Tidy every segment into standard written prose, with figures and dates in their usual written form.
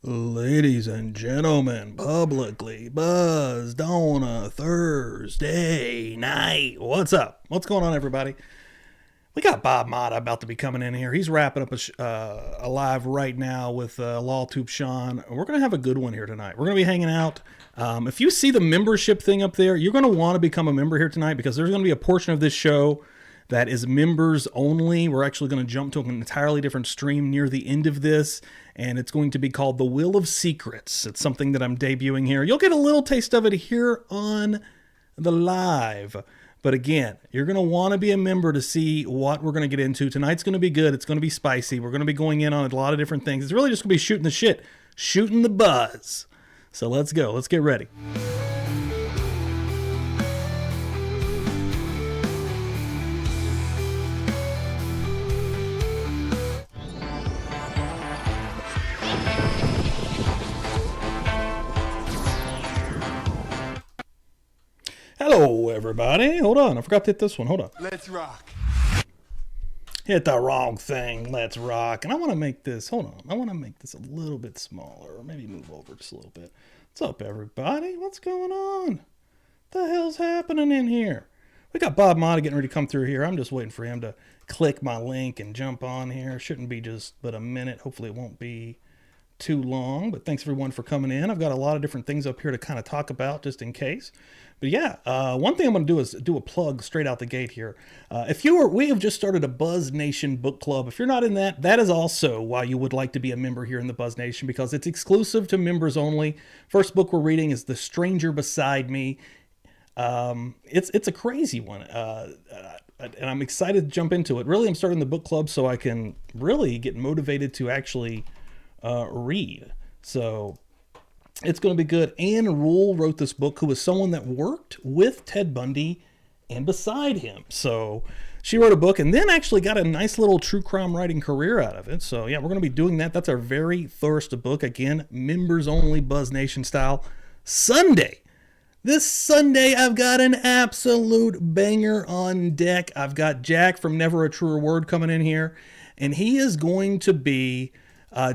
Ladies and gentlemen, publicly buzzed on a Thursday night. What's up? What's going on, everybody? We got Bob Motta about to be coming in here. He's wrapping up a live right now with LawTube Sean. We're going to have a good one here tonight. We're going to be hanging out. If you see the membership thing up there, you're going to want to become a member here tonight because there's going to be a portion of this show that is members only. We're actually going to jump to an entirely different stream near the end of this, and it's going to be called The Will of Secrets. It's something that I'm debuting here. You'll get a little taste of it here on the live. But again, you're going to want to be a member to see what we're going to get into. Tonight's going to be good. It's going to be spicy. We're going to be going in on a lot of different things. It's really just going to be shooting the shit, shooting the buzz. So let's go. Let's get ready. Hello, everybody. Hold on. I forgot to hit this one. Hold on. Let's rock. Hit the wrong thing. Let's rock. And I want to make this, hold on. I want to make this a little bit smaller, or maybe move over just a little bit. What's up, everybody? What's going on? What the hell's happening in here? We got Bob Motta getting ready to come through here. I'm just waiting for him to click my link and jump on here. Shouldn't be just but a minute. Hopefully it won't be too long, but thanks everyone for coming in. I've got a lot of different things up here to kind of talk about just in case. But yeah, one thing I'm going to do is do a plug straight out the gate here. We have just started a Buzz Nation book club. If you're not in that, that is also why you would like to be a member here in the Buzz Nation, because it's exclusive to members only. First book we're reading is The Stranger Beside Me. It's a crazy one. And I'm excited to jump into it. Really, I'm starting the book club so I can really get motivated to actually read. So it's going to be good. Anne Rule wrote this book, who was someone that worked with Ted Bundy and beside him. So she wrote a book and then actually got a nice little true crime writing career out of it. So yeah, we're going to be doing that. That's our very first book. Again, members only, Buzz Nation style. Sunday. This Sunday, I've got an absolute banger on deck. I've got Jack from Never a Truer Word coming in here, and he is going to be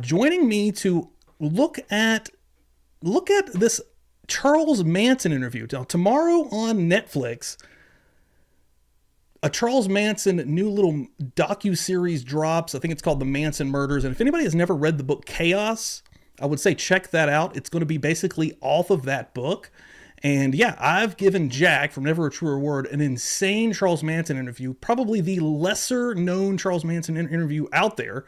joining me to look at this Charles Manson interview. Now, tomorrow on Netflix, a Charles Manson new little docu-series drops. I think it's called The Manson Murders. And if anybody has never read the book Chaos, I would say check that out. It's going to be basically off of that book. And yeah, I've given Jack from Never a Truer Word an insane Charles Manson interview, probably the lesser known Charles Manson interview out there.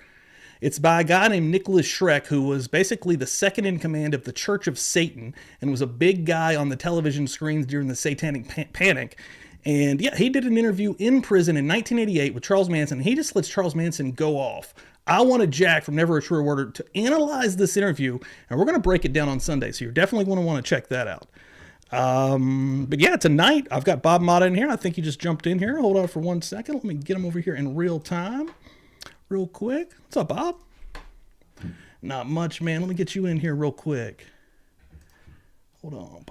It's by a guy named Nicholas Schreck, who was basically the second in command of the Church of Satan and was a big guy on the television screens during the Satanic Panic. And yeah, he did an interview in prison in 1988 with Charles Manson. He just lets Charles Manson go off. I wanted Jack from Never a Truer Word to analyze this interview, and we're going to break it down on Sunday, so you're definitely going to want to check that out. But yeah, tonight I've got Bob Motta in here. I think he just jumped in here. Hold on for 1 second. Let me get him over here in real time. Real quick. What's up, Bob? Not much, man. Let me get you in here real quick. Hold on.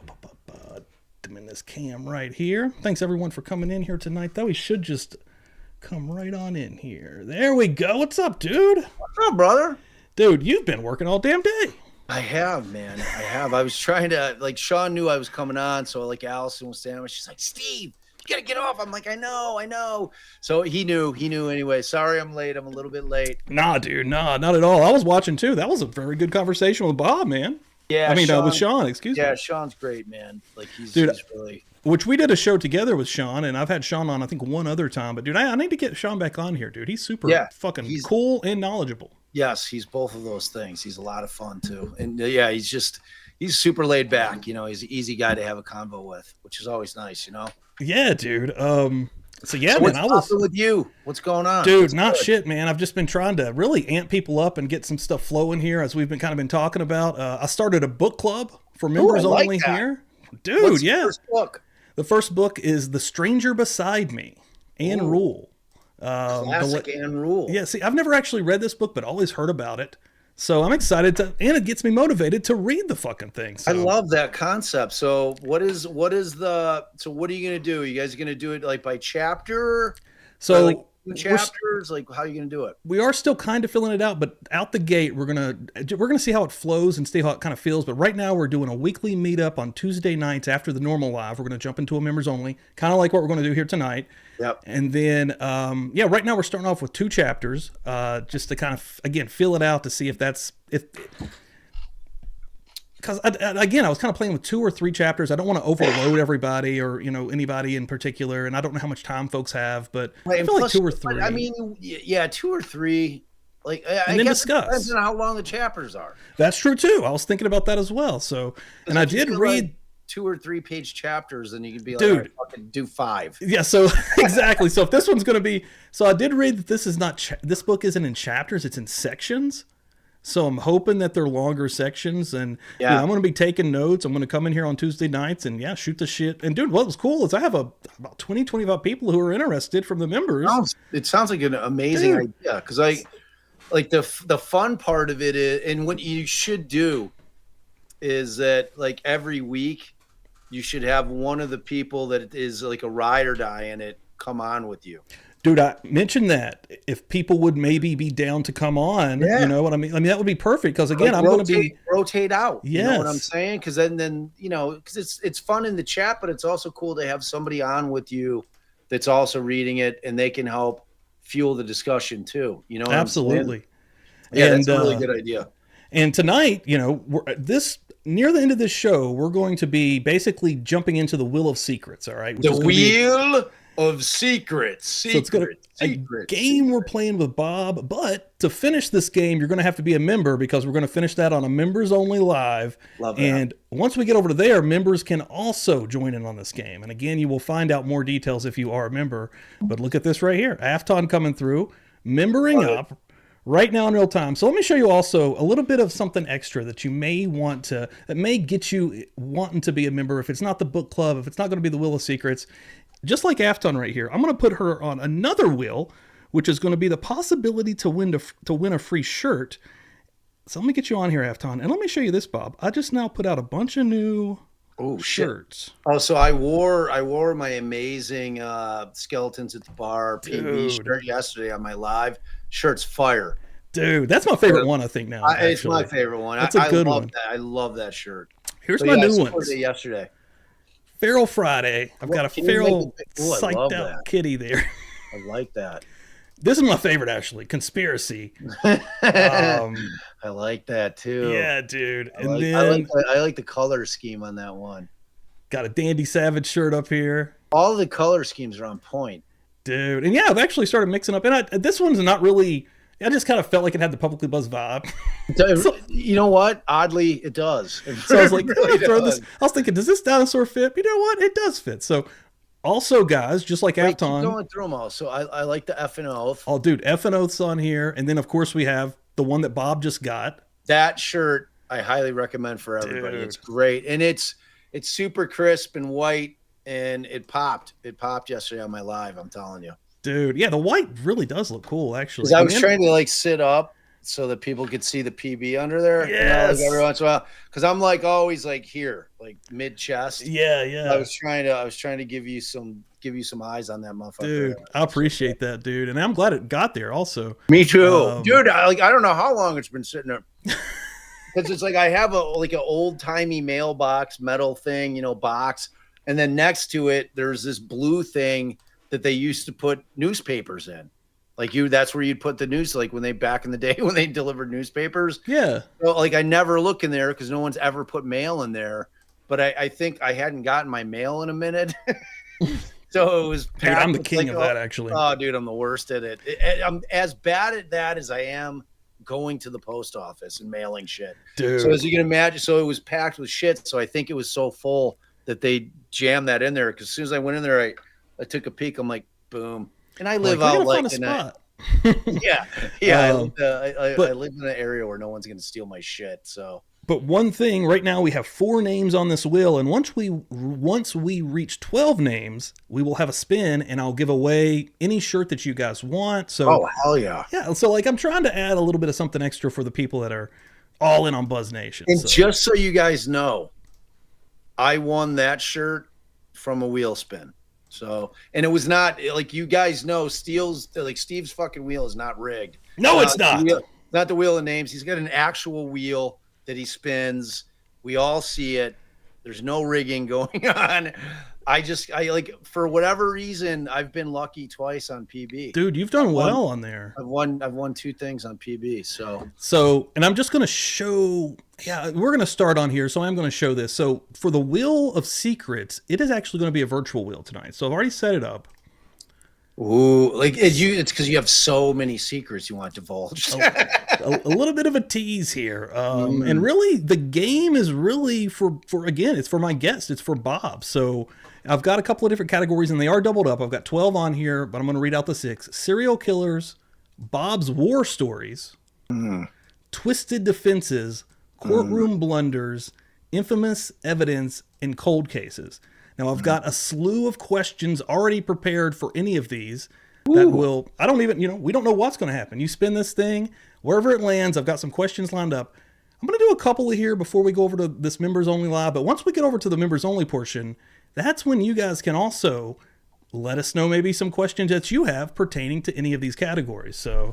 I'm in this cam right here. Thanks, everyone, for coming in here tonight, though. He should just come right on in here. There we go. What's up, dude? What's up, brother? Dude, you've been working all damn day. I have, man. I have. I was trying to, Sean knew I was coming on, so, Allison was standing there. She's like, Steve, you gotta get off. I'm like, I know. So he knew anyway. Sorry I'm late. I'm a little bit late. Nah, dude, not at all. I was watching too. That was a very good conversation with Bob, man. Yeah, with Sean, excuse me. Yeah, Sean's great, man. He's really... Which we did a show together with Sean, and I've had Sean on, I think, one other time. But, dude, I need to get Sean back on here, dude. He's super fucking cool and knowledgeable. Yes, he's both of those things. He's a lot of fun, too. And, yeah, he's super laid back. You know, he's an easy guy to have a convo with, which is always nice, you know? Yeah, dude. So yeah, so man, I was with you. What's going on, dude? What's not good? Shit, man. I've just been trying to really amp people up and get some stuff flowing here, as we've been talking about. I started a book club for members only here, dude. What's yeah. The first book? The first book is The Stranger Beside Me, Anne Rule. Classic Anne Rule. Yeah. See, I've never actually read this book, but always heard about it. So I'm excited and it gets me motivated to read the fucking thing. So. I love that concept. So what are you going to do? Are you guys going to do it by chapter? So 2 chapters? Like, how are you going to do it? we are still kind of filling it out, but out the gate, we're gonna see how it flows and see how it kind of feels. But right now, we're doing a weekly meetup on Tuesday nights after the normal live. We're gonna jump into a members only, kind of like what we're gonna do here tonight. Yep. And then, right now we're starting off with 2 chapters, just to kind of again fill it out to see if because again, I was kind of playing with 2 or 3 chapters. I don't want to overload everybody or anybody in particular, and I don't know how much time folks have, but I feel like 2 or 3. I mean, yeah, 2 or 3. Like, I then guess discuss. it depends on how long the chapters are. That's true too. I was thinking about that as well. So, and I did read like 2 or 3 page chapters, and you can be like, dude, right, fucking do 5. Yeah. So exactly. So if this one's going to be, so I did read that this is not this book isn't in chapters; it's in sections. So I'm hoping that they're longer sections, and I'm going to be taking notes. I'm going to come in here on Tuesday nights and shoot the shit. And dude, what was cool is I have about 20, 25 people who are interested from the members. It sounds like an amazing idea, because I like the fun part of it is, and what you should do is that like every week you should have one of the people that is like a ride or die in it come on with you. Dude, I mentioned that if people would maybe be down to come on, you know what I mean? I mean, that would be perfect because again, I'm going to be rotate out. Yes. You know what I'm saying? Because then because it's fun in the chat, but it's also cool to have somebody on with you that's also reading it, and they can help fuel the discussion too. You know what absolutely. Yeah, and, that's a really good idea. And tonight, near the end of this show, we're going to be basically jumping into the Wheel of Secrets. All right, the Wheel of Secrets. So it's a game we're playing with Bob, but to finish this game, you're going to have to be a member because we're going to finish that on a members only live. Love that. And once we get over to there, members can also join in on this game. And again, you will find out more details if you are a member. But look at this right here. Afton coming through, membering up right now in real time. So let me show you also a little bit of something extra that you may want to, that may get you wanting to be a member. If it's not the book club, if it's not going to be the Wheel of Secrets, just like Afton right here, I'm going to put her on another wheel, which is going to be the possibility to win a free shirt. So let me get you on here, Afton, and let me show you this, Bob. I just now put out a bunch of new shirts. Oh, so I wore my amazing Skeletons at the Bar PB shirt yesterday on my live. Shirt's fire. Dude, that's my favorite one, I think now. It's my favorite one. That's a good one. I love that shirt. Here's my new ones. Yesterday. Feral Friday. I've got a feral psyched out kitty there. I like that. This is my favorite, actually. Conspiracy. I like that too. Yeah, dude. I like the color scheme on that one. Got a Dandy Savage shirt up here. All the color schemes are on point, dude. And I've actually started mixing up. And this one's not really. I just kind of felt like it had the Publicly Buzz vibe. So, you know what? Oddly, it does. So I was like, really throw this. I was thinking, does this dinosaur fit? You know what? It does fit. So also, guys, just like Afton. Keep going through them all. So I like the F and Oath. Oh, dude, F and Oath's on here. And then, of course, we have the one that Bob just got. That shirt, I highly recommend for everybody. Dude. It's great. And it's super crisp and white. And it popped. It popped yesterday on my live, I'm telling you. Dude, yeah, the white really does look cool, actually. I was trying to sit up so that people could see the PB under there. Yes. Every once in a while, because I'm always here, mid chest. Yeah. I was trying to give you some eyes on that motherfucker. Dude, I appreciate that, dude, and I'm glad it got there. Also, me too, dude. I don't know how long it's been sitting there. Because it's I have an old timey mailbox metal thing, box, and then next to it there's this blue thing that they used to put newspapers in. That's where you'd put the news, when they, back in the day when they delivered newspapers. Yeah. So I never look in there because no one's ever put mail in there. But I think I hadn't gotten my mail in a minute. So it was packed. Dude, I'm the king of that, actually. Oh, dude, I'm the worst at it. I'm as bad at that as I am going to the post office and mailing shit. Dude. So as you can imagine, so it was packed with shit. So I think it was so full that they jammed that in there. Because as soon as I went in there, I took a peek. I'm like, boom. And I live out in a spot. Yeah. I live in an area where no one's going to steal my shit. So, but one thing right now, we have 4 names on this wheel. And once we reach 12 names, we will have a spin and I'll give away any shirt that you guys want. So, oh, hell yeah. Yeah. So I'm trying to add a little bit of something extra for the people that are all in on Buzz Nation. And just so you guys know, I won that shirt from a wheel spin. So, and it was not like, you guys know, Steve's fucking wheel is not rigged. No, it's not. Not the wheel of names. He's got an actual wheel that he spins. We all see it. There's no rigging going on. I like, for whatever reason, I've been lucky twice on PB. Dude, you've done well on there. I've won 2 things on PB. So, and I'm just going to show, we're going to start on here. So I'm going to show this. So for the Wheel of Secrets, it is actually going to be a virtual wheel tonight. So I've already set it up. Ooh, like it's because you have so many secrets you want divulged. a little bit of a tease here. And really the game is really for again, it's for my guest. It's for Bob. So I've got a couple of different categories and they are doubled up. I've got 12 on here, but I'm going to read out the 6. Serial killers, Bob's war stories, twisted defenses, courtroom blunders, infamous evidence, and cold cases. Now, I've got a slew of questions already prepared for any of these that will, I don't even, we don't know what's going to happen. You spin this thing, wherever it lands, I've got some questions lined up. I'm going to do a couple of here before we go over to this members only live. But once we get over to the members only portion, that's when you guys can also let us know maybe some questions that you have pertaining to any of these categories. So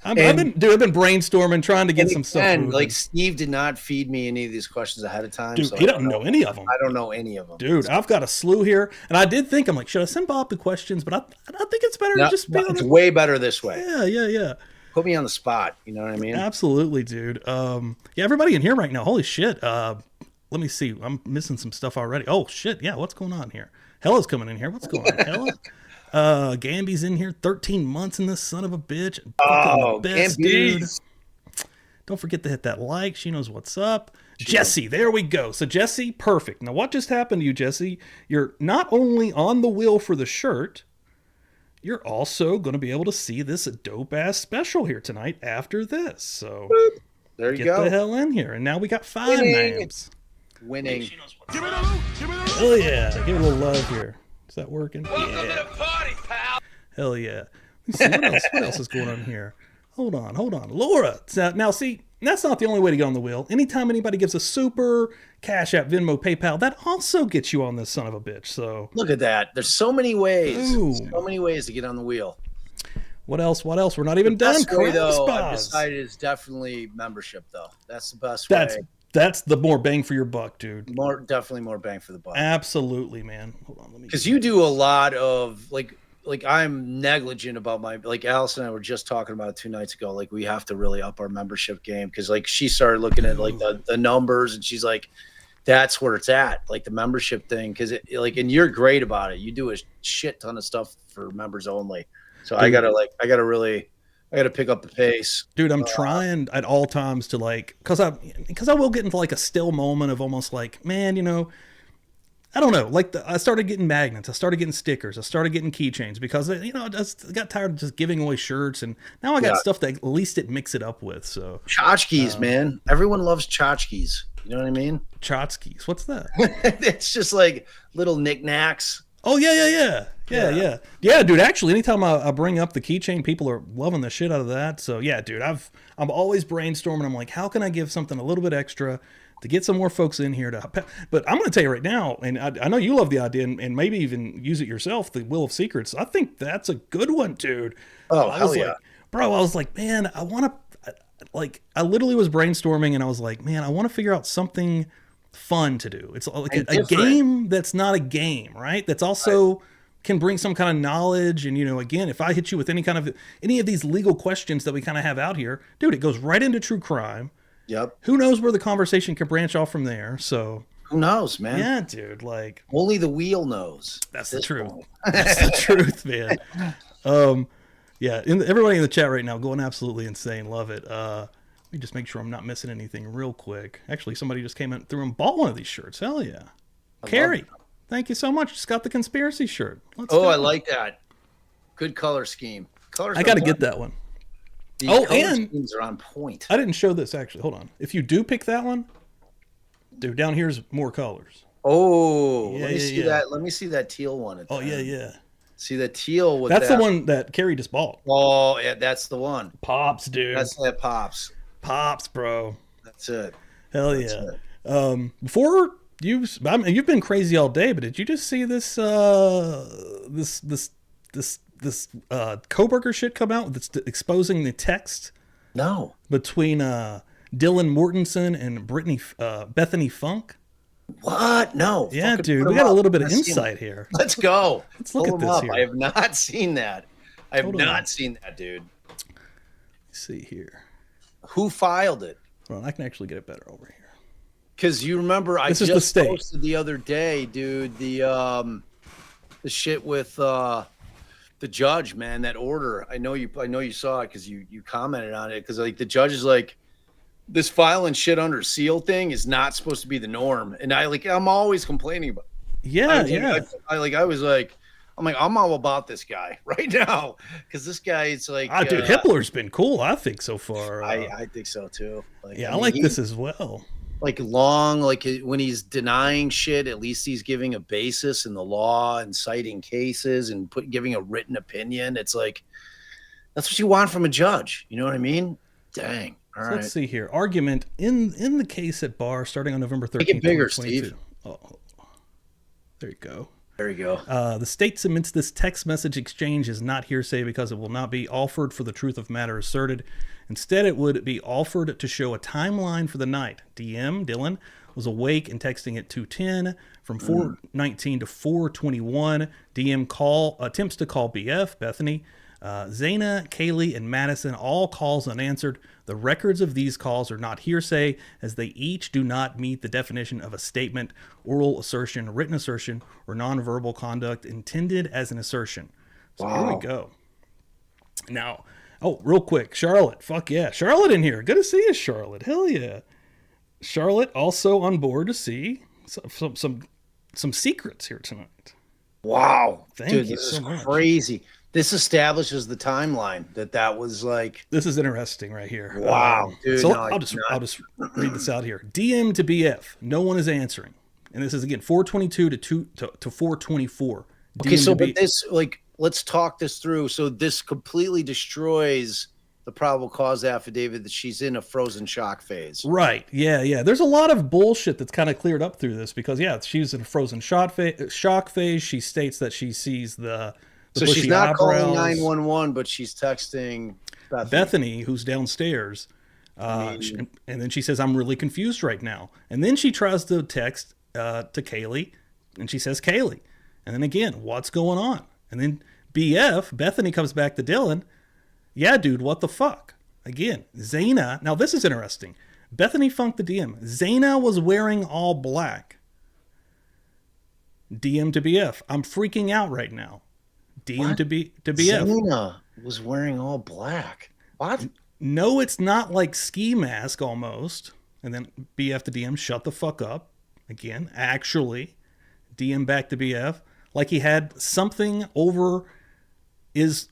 I've been brainstorming, trying to get some stuff moving. Like, Steve did not feed me any of these questions ahead of time. Dude, so he doesn't know any of them. I don't know any of them. Dude, I've got a slew here. And I did think, I'm like, should I send Bob the questions? But I think it's better to just be it's way better this way. Yeah. Put me on the spot. You know what I mean? Absolutely, dude. Everybody in here right now. Holy shit. Let me see. I'm missing some stuff already. Oh, shit. Yeah, what's going on here? Hella's coming in here. What's going on, Hella? Gamby's in here. 13 months in this son of a bitch. Oh, the best, dude. Don't forget to hit that like. She knows what's up. Jesse, there we go. So, Jesse, perfect. Now, what just happened to you, Jesse? You're not only on the wheel for the shirt, you're also going to be able to see this dope-ass special here tonight after this. So, there you go. Get the hell in here. And now we got 5 names. Winning. Give me the loot. Give me the loot. Hell yeah. Give it a little love here. Is that working? Welcome to the party, pal. Hell yeah. Let me see what else is going on here. Hold on. Laura. Now, see, that's not the only way to get on the wheel. Anytime anybody gives a super, Cash App, Venmo, PayPal, that also gets you on this son of a bitch. So look at that. There's so many ways. Ooh. So many ways to get on the wheel. What else? We're not even done. Best way, though, I've decided is definitely membership, though. That's the best way. That's the more bang for your buck, dude. Definitely more bang for the buck. Absolutely, man. Hold on, because you do a lot of like I'm negligent about like Alice and I were just talking about it 2 nights ago. Like, we have to really up our membership game because like she started looking at like the numbers and she's like, that's where it's at, like the membership thing. Because and you're great about it. You do a shit ton of stuff for members only. So dude, I gotta pick up the pace, dude. I'm trying at all times to because I will get into like a still moment of almost like, man, I don't know. Like I started getting magnets, I started getting stickers, I started getting keychains because I just got tired of just giving away shirts, and now I got stuff that at least it mix it up with. So tchotchkes, man, everyone loves tchotchkes. You know what I mean? Tchotchkes, what's that? It's just like little knickknacks. Oh yeah, dude. Actually, anytime I bring up the keychain, people are loving the shit out of that. So yeah, dude, I'm always brainstorming. I'm like, how can I give something a little bit extra to get some more folks in here but I'm going to tell you right now, and I know you love the idea and maybe even use it yourself, the Wheel of Secrets. I think that's a good one, dude. Oh, hell yeah. Bro, I was like, man, I want to, I literally was brainstorming and I was like, man, I want to figure out something fun to do. It's like a game that's not a game, right? That's also can bring some kind of knowledge. And, again, if I hit you with any of these legal questions that we kind of have out here, dude, it goes right into true crime. Yep. Who knows where the conversation could branch off from there? So who knows, man? Yeah, dude. Like only the wheel knows. That's the truth. That's the truth, man. Yeah. Everybody in the chat right now going absolutely insane. Love it. Let me just make sure I'm not missing anything real quick. Actually, somebody just came in through and bought one of these shirts. Hell yeah. Carrie, thank you so much. Just got the conspiracy shirt. I like that. Good color scheme. I got to get that one. The color schemes are on point. I didn't show this actually. Hold on. If you do pick that one, dude, down here's more colors. Oh, let me see that. Let me see that teal one. Yeah. See the teal with that's the one that Carrie just bought. Oh, yeah, that's the one. Pops, dude. That's that Pops. Pops, bro. That's it. Hell yeah. Before You've been crazy all day, but did you just see this Kohberger shit come out that's exposing the text No. between Dylan Mortensen and Bethany Funk? What? No. Yeah, Fucking dude, put we 'em got a up. little bit of Let's see 'em. insight here. Let's go. Let's look Pull at 'em this up. here. I have not seen that. I have Hold on. not seen that, dude. Let's see here. Who filed it? Well, I can actually get it better over here. Because you remember, I This is the just state. posted the other day, dude, the shit with the judge, man. That order. I know you saw it because you commented on it. Because like the judge is like, this filing shit under seal thing is not supposed to be the norm, and I'm always complaining about. Yeah, I'm all about this guy right now because this guy is like, dude, Hitler's been cool, I think, so far. I think so too. I like this as well. Like when he's denying shit, at least he's giving a basis in the law and citing cases and giving a written opinion. It's like, that's what you want from a judge. You know what I mean? Dang. All right. Let's see here. Argument in the case at bar starting on November 13th. Make it bigger, 2022. Steve. Oh, there you go. There you go. The state submits this text message exchange is not hearsay because it will not be offered for the truth of matter asserted. Instead, it would be offered to show a timeline for the night. Dylan, was awake and texting at 2:10 from 4:19 to 4:21. Attempts to call BF, Bethany, Zaina, Kaylee, and Madison, all calls unanswered. The records of these calls are not hearsay as they each do not meet the definition of a statement, oral assertion, written assertion, or nonverbal conduct intended as an assertion. So Here we go. Now, real quick, Charlotte. Fuck yeah. Charlotte in here. Good to see you, Charlotte. Hell yeah. Charlotte also on board to see some secrets here tonight. Wow. Thank Dude, you this so is much. crazy. This establishes the timeline that was like. This is interesting right here. Wow, dude. So no, I'll just read this out here. DM to BF. No one is answering. And this is again 422 to 424. Okay, DM so to but this let's talk this through. So this completely destroys the probable cause affidavit that she's in a frozen shock phase. Right. Yeah. There's a lot of bullshit that's kind of cleared up through this because she's in a frozen shock phase. She states that she sees the So she's bushy not eyebrows. calling 911, but she's texting Bethany, who's downstairs. And then she says, I'm really confused right now. And then she tries to text to Kaylee, and she says, Kaylee. And then again, what's going on? And then Bethany comes back to Dylan. Yeah, dude, what the fuck? Again, Zaina. Now, this is interesting. Bethany Funk the DM. Zaina was wearing all black. DM to BF. I'm freaking out right now. DM to BF. Zaina was wearing all black. What? No, it's not like ski mask almost. And then BF to DM, shut the fuck up. Again, actually, DM back to BF. Like he had something over his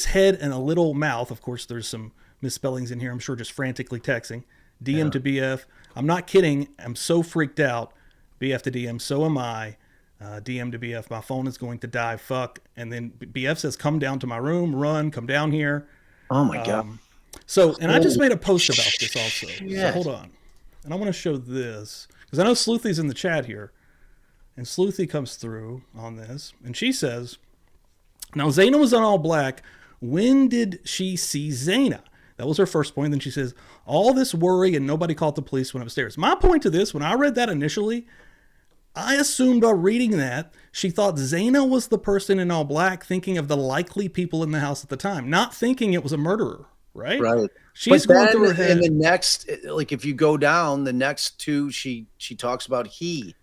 head and a little mouth. Of course, there's some misspellings in here. I'm sure just frantically texting. DM to BF. I'm not kidding. I'm so freaked out. BF to DM. So am I. DM to BF. My phone is going to die. Fuck. And then BF says, come down to my room. Run. Come down here. Oh my God. So, and I just made a post about this also. Yeah. So hold on. And I want to show this because I know Sleuthy's in the chat here. And Sleuthy comes through on this. And she says, now Zaina was on all black. When did she see Zaina? That was her first point. Then she says, all this worry and nobody called the police when upstairs. My point to this, when I read that initially, I assumed by reading that she thought Zaina was the person in all black, thinking of the likely people in the house at the time, not thinking it was a murderer, right? Right. She's But going then through her head. in the next, like if you go down, the next two, she talks about he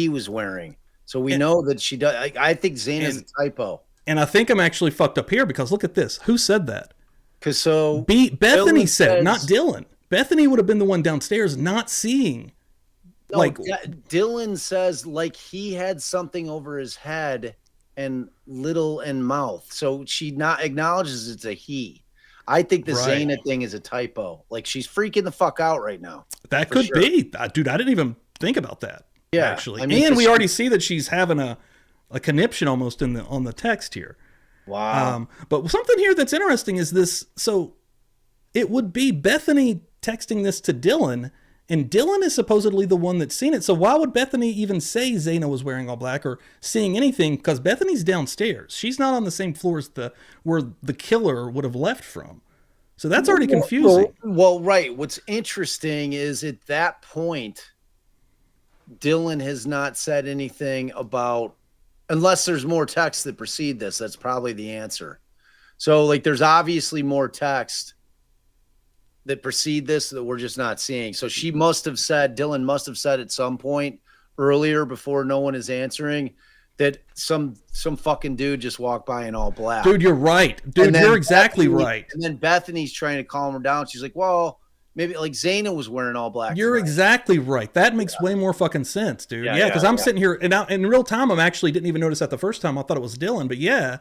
was wearing. So we know that she does. I think Zaina's a typo. And I think I'm actually fucked up here because look at this. Who said that? Because so Bethany Dylan said, not says- Dylan. Bethany would have been the one downstairs not seeing. No, Like- Dylan says like he had something over his head and little and mouth. So she not acknowledges it's a he. I think the Right. Zaina thing is a typo. Like she's freaking the fuck out right now. That For could sure. be. Dude, I didn't even think about that. Yeah, Actually. I mean, and we 'cause already see that she's having a conniption almost on the text here. Wow. But something here that's interesting is this. So it would be Bethany texting this to Dylan And Dylan is supposedly the one that's seen it. So why would Bethany even say Zaina was wearing all black or seeing anything? Because Bethany's downstairs. She's not on the same floor as where the killer would have left from. So that's already confusing. Well, right. What's interesting is at that point, Dylan has not said anything about, unless there's more text that precede this, that's probably the answer. So like there's obviously more text that precede this that we're just not seeing. So Dylan must have said at some point earlier before no one is answering that some fucking dude just walked by in all black. Dude, you're right. Dude, you're exactly right. And then Bethany's trying to calm her down. She's like, well, maybe like Zaina was wearing all black. You're exactly right. That makes way more fucking sense, dude. Yeah, because I'm sitting here, and now in real time, I'm actually didn't even notice that the first time. I thought it was Dylan, but yeah,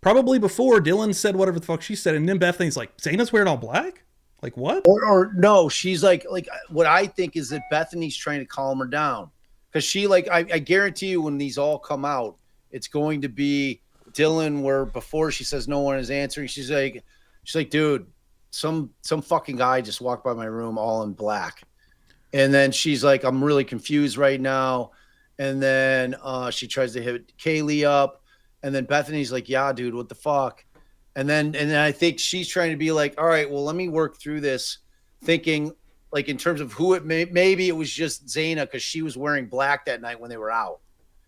probably before Dylan said whatever the fuck she said, and then Bethany's like, Zaina's wearing all black? Like what? Or no, she's like what I think is that Bethany's trying to calm her down. Because she I guarantee you when these all come out, it's going to be Dylan where before she says no one is answering, she's like, dude, some fucking guy just walked by my room all in black. And then she's like, I'm really confused right now. And then she tries to hit Kaylee up. And then Bethany's like, yeah, dude, what the fuck? And then I think she's trying to be like, all right, well, let me work through this, thinking like in terms of who it maybe it was just Zaina because she was wearing black that night when they were out.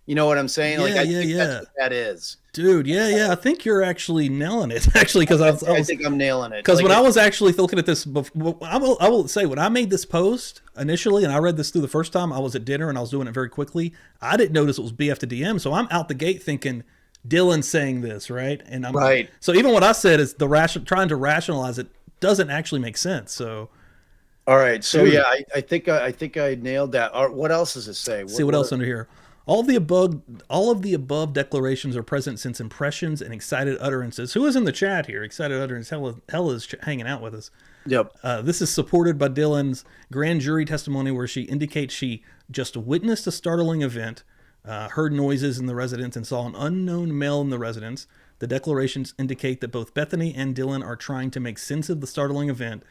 You know what I'm saying? Yeah, like I think that's what that is. Dude, yeah. I think you're actually nailing it. Actually, because I think I'm nailing it. Because when I was actually looking at this, I will say when I made this post initially, and I read this through the first time, I was at dinner and I was doing it very quickly. I didn't notice it was BF to DM, so I'm out the gate thinking Dylan's saying this, right? And I'm right. So even what I said is trying to rationalize it doesn't actually make sense. So. All right. So yeah, I think I nailed that. What else does it say? See what else under here. All of the above declarations are present since impressions and excited utterances. Who is in the chat here? Excited utterance. Hell is hanging out with us. Yep. This is supported by Dylan's grand jury testimony where she indicates she just witnessed a startling event, heard noises in the residence, and saw an unknown male in the residence. The declarations indicate that both Bethany and Dylan are trying to make sense of the startling event.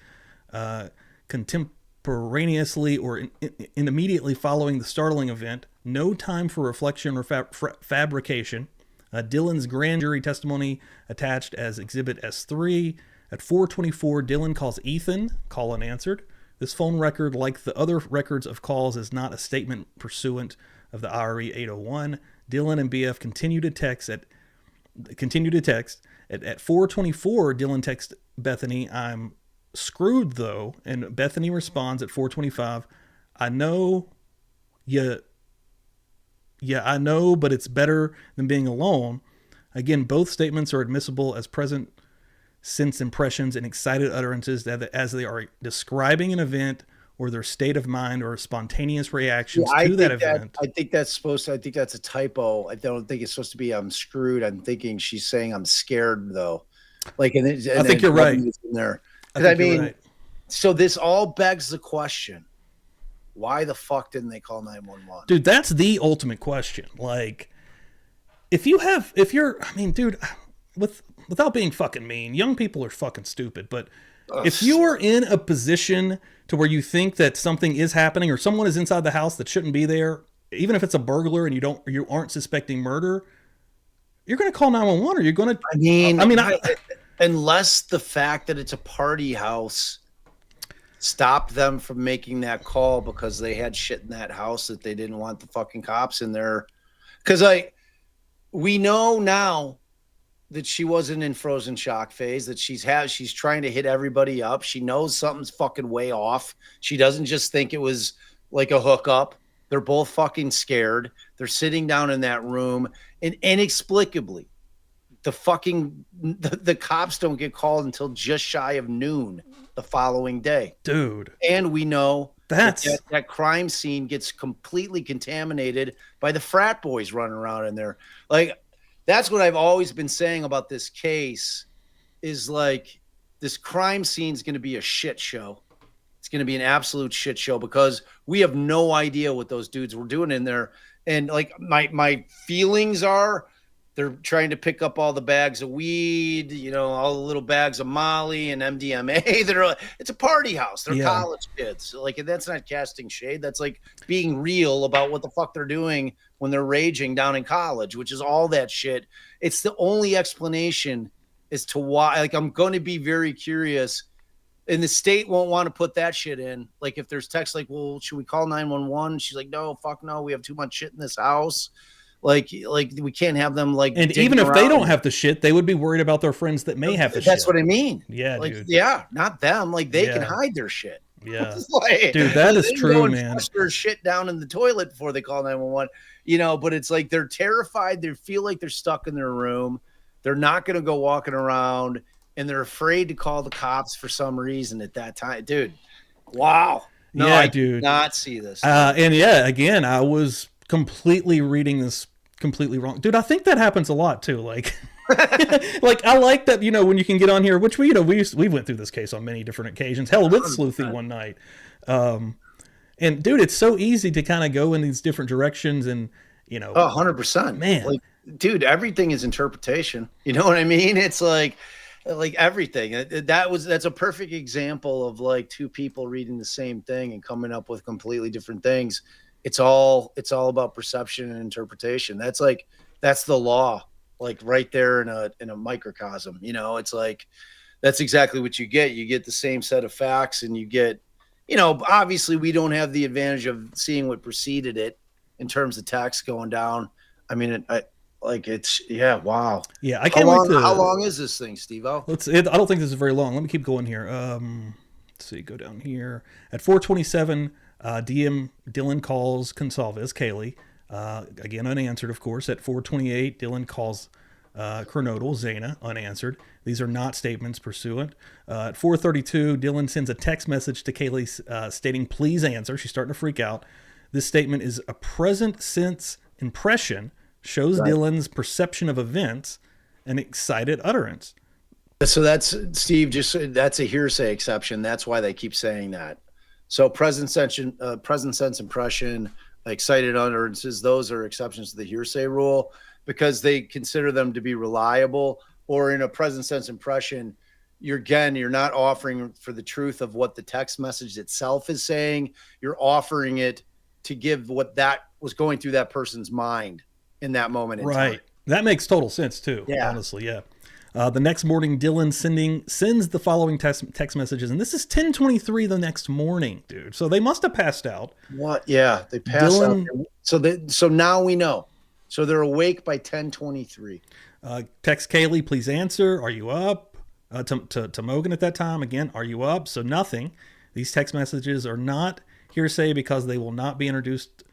Contemporaneously or in immediately following the startling event, no time for reflection or fabrication. Dylan's grand jury testimony attached as Exhibit S3. At 4:24, Dylan calls Ethan, call unanswered. This phone record, like the other records of calls, is not a statement pursuant of the IRE 801. Dylan and BF continue to text. At 4:24, Dylan texts Bethany, I'm screwed though, and Bethany responds at 4:25, I know, yeah, I know, but it's better than being alone. Again, both statements are admissible as present sense impressions and excited utterances as they are describing an event or their state of mind or spontaneous reactions to that event. I think that's a typo. I don't think it's supposed to be I'm screwed. I'm thinking she's saying I'm scared though. Like, and I think you're right. In there. I mean, right. So this all begs the question: why the fuck didn't they call 911? Dude, that's the ultimate question. Like, without being fucking mean, young people are fucking stupid. But if you are in a position to where you think that something is happening or someone is inside the house that shouldn't be there, even if it's a burglar and you aren't suspecting murder, you're going to call 911 or you're going to. Unless the fact that it's a party house stopped them from making that call because they had shit in that house that they didn't want the fucking cops in there. Because we know now that she wasn't in frozen shock phase, that she's trying to hit everybody up. She knows something's fucking way off. She doesn't just think it was like a hookup. They're both fucking scared. They're sitting down in that room and inexplicably, the cops don't get called until just shy of noon the following day. Dude. And we know that crime scene gets completely contaminated by the frat boys running around in there. Like, that's what I've always been saying about this case is like this crime scene is going to be a shit show. It's going to be an absolute shit show because we have no idea what those dudes were doing in there. And like my feelings are they're trying to pick up all the bags of weed, you know, all the little bags of Molly and MDMA. It's a party house. They're college kids. Like, that's not casting shade. That's like being real about what the fuck they're doing when they're raging down in college, which is all that shit. It's the only explanation as to why. Like, I'm going to be very curious, and the state won't want to put that shit in. Like, if there's text like, well, should we call 911? She's like, no, fuck no. We have too much shit in this house. Like we can't have them like. And even if they don't have the shit, they would be worried about their friends that may have the shit. That's what I mean. Yeah, like, dude. Yeah, not them. Like, they can hide their shit. Yeah, like, dude, that is true, man. Flush their shit down in the toilet before they call 911. You know, but it's like they're terrified. They feel like they're stuck in their room. They're not going to go walking around, and they're afraid to call the cops for some reason at that time, dude. Wow. No, I did not see this. And yeah, again, I was completely reading this completely wrong, dude. I think that happens a lot too. Like, like, I like that, you know, when you can get on here, which we went through this case on many different occasions. Hell, with Sleuthy one night. And dude, it's so easy to kind of go in these different directions, and you know, 100%, man. Like, dude, everything is interpretation. You know what I mean? It's like everything. That's a perfect example of like two people reading the same thing and coming up with completely different things. It's all about perception and interpretation. That's the law, like right there in a microcosm. You know, it's like, that's exactly what you get. You get the same set of facts, and you get, you know, obviously we don't have the advantage of seeing what preceded it in terms of text going down. I mean, wow. Yeah, I can't wait to. How long is this thing, Steve-O? I don't think this is very long. Let me keep going here. Let's see, go down here at 4:27. Dylan calls Consalves, Kaylee, again unanswered, of course. At 4:28, Dylan calls Kernodle, Zaina, unanswered. These are not statements pursuant. At 4:32, Dylan sends a text message to Kaylee stating, "Please answer." She's starting to freak out. This statement is a present sense impression, shows Dylan's perception of events, and excited utterance. So that's, Steve, that's a hearsay exception. That's why they keep saying that. So present sense impression, excited utterances, those are exceptions to the hearsay rule because they consider them to be reliable. Or in a present sense impression, you're not offering for the truth of what the text message itself is saying. You're offering it to give what that was going through that person's mind in that moment in time. That makes total sense too. Yeah. Honestly, yeah. The next morning, Dylan sends the following text messages, and this is 10:23 the next morning, dude. So they must have passed out. What? Yeah, they passed out. So now we know. So they're awake by 10:23. Text Kaylee, "Please answer. Are you up?" To Mogan at that time, again, "Are you up?" So nothing. These text messages are not hearsay because they will not be introduced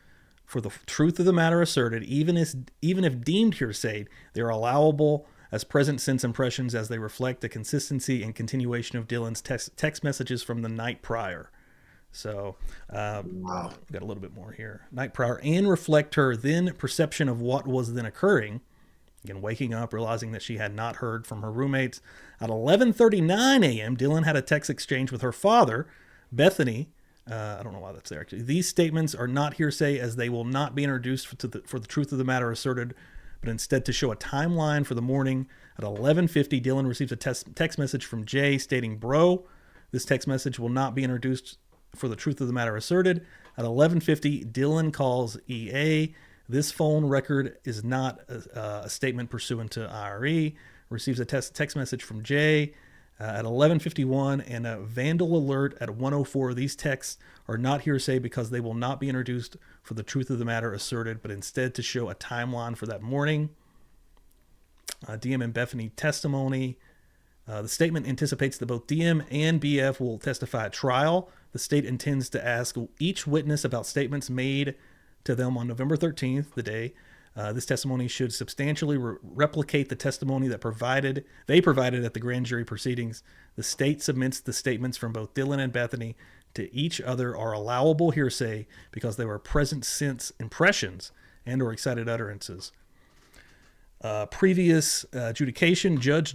for the truth of the matter asserted. Even if deemed hearsay, they are allowable as present sense impressions as they reflect the consistency and continuation of Dylan's text messages from the night prior. So, got a little bit more here. Night prior, and reflect her then perception of what was then occurring. Again, waking up, realizing that she had not heard from her roommates. At 11:39 a.m., Dylan had a text exchange with her father, Bethany. I don't know why that's there, actually. These statements are not hearsay as they will not be introduced for the truth of the matter asserted, but instead to show a timeline for the morning. At 11:50, Dylan receives a text message from Jay stating, "Bro." This text message will not be introduced for the truth of the matter asserted. At 11:50, Dylan calls EA. This phone record is not a statement pursuant to IRE. Receives a text message from Jay at 11:51 and a vandal alert at 1:04. These texts are not hearsay because they will not be introduced for the truth of the matter asserted, but instead to show a timeline for that morning. DM and Bethany testimony. The statement anticipates that both DM and BF will testify at trial. The state intends to ask each witness about statements made to them on November 13th, the day. This testimony should substantially replicate the testimony that they provided at the grand jury proceedings. The state submits the statements from both Dylan and Bethany to each other are allowable hearsay because they were present sense impressions and or excited utterances. Previous adjudication, Judge,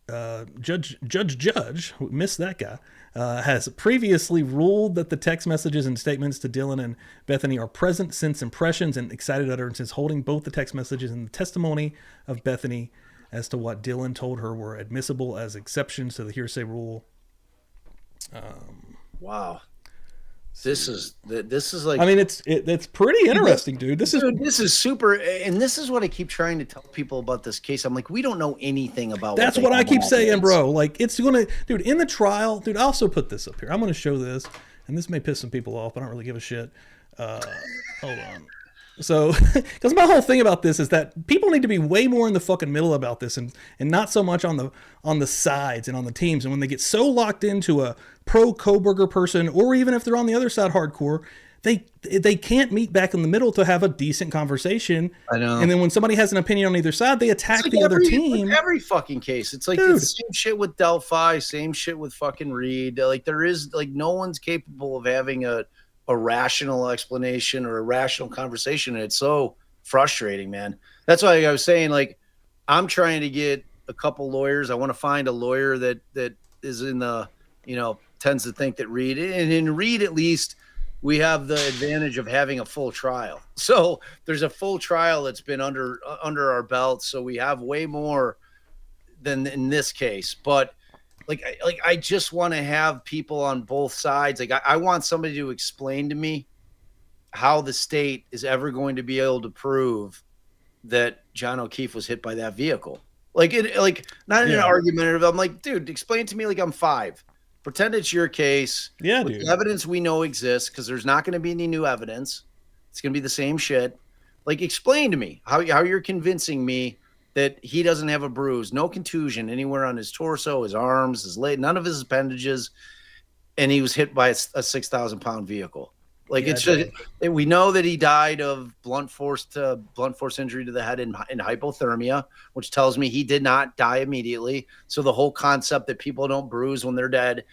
missed that guy, has previously ruled that the text messages and statements to Dylan and Bethany are present sense impressions and excited utterances, holding both the text messages and the testimony of Bethany as to what Dylan told her were admissible as exceptions to the hearsay rule. Wow. This is like, I mean, it's pretty interesting, dude. This is super, and this is what I keep trying to tell people about this case. I'm like, we don't know anything about. That's what I keep saying, bro. Like, it's gonna, dude. In the trial, dude. I also put this up here. I'm gonna show this, and this may piss some people off. But I don't really give a shit. Hold on. So, because my whole thing about this is that people need to be way more in the fucking middle about this, and not so much on the sides and on the teams. And when they get so locked into a pro Kohberger person, or even if they're on the other side hardcore, they can't meet back in the middle to have a decent conversation. I know. And then when somebody has an opinion on either side, they attack the other team. Like every fucking case, it's like the same shit with Delphi, same shit with fucking Reed. Like there is like no one's capable of having a rational explanation or a rational conversation. And it's so frustrating, man. That's why I was saying, like, I'm trying to get a couple lawyers. I want to find a lawyer that is in the, tends to think that Reed, and in Reed, at least we have the advantage of having a full trial. So there's a full trial that's been under our belt. So we have way more than in this case, but I just want to have people on both sides. Like I want somebody to explain to me how the state is ever going to be able to prove that John O'Keefe was hit by that vehicle. Not in an argumentative. I'm like, dude, explain to me like I'm 5. Pretend it's your case. Yeah, with dude. the evidence we know exists, because there's not going to be any new evidence. It's going to be the same shit. Like, explain to me how you're convincing me that he doesn't have a bruise, no contusion anywhere on his torso, his arms, his leg, none of his appendages, and he was hit by a 6,000-pound vehicle. Like, it's just, we know that he died of blunt force injury to the head in hypothermia, which tells me he did not die immediately. So the whole concept that people don't bruise when they're dead,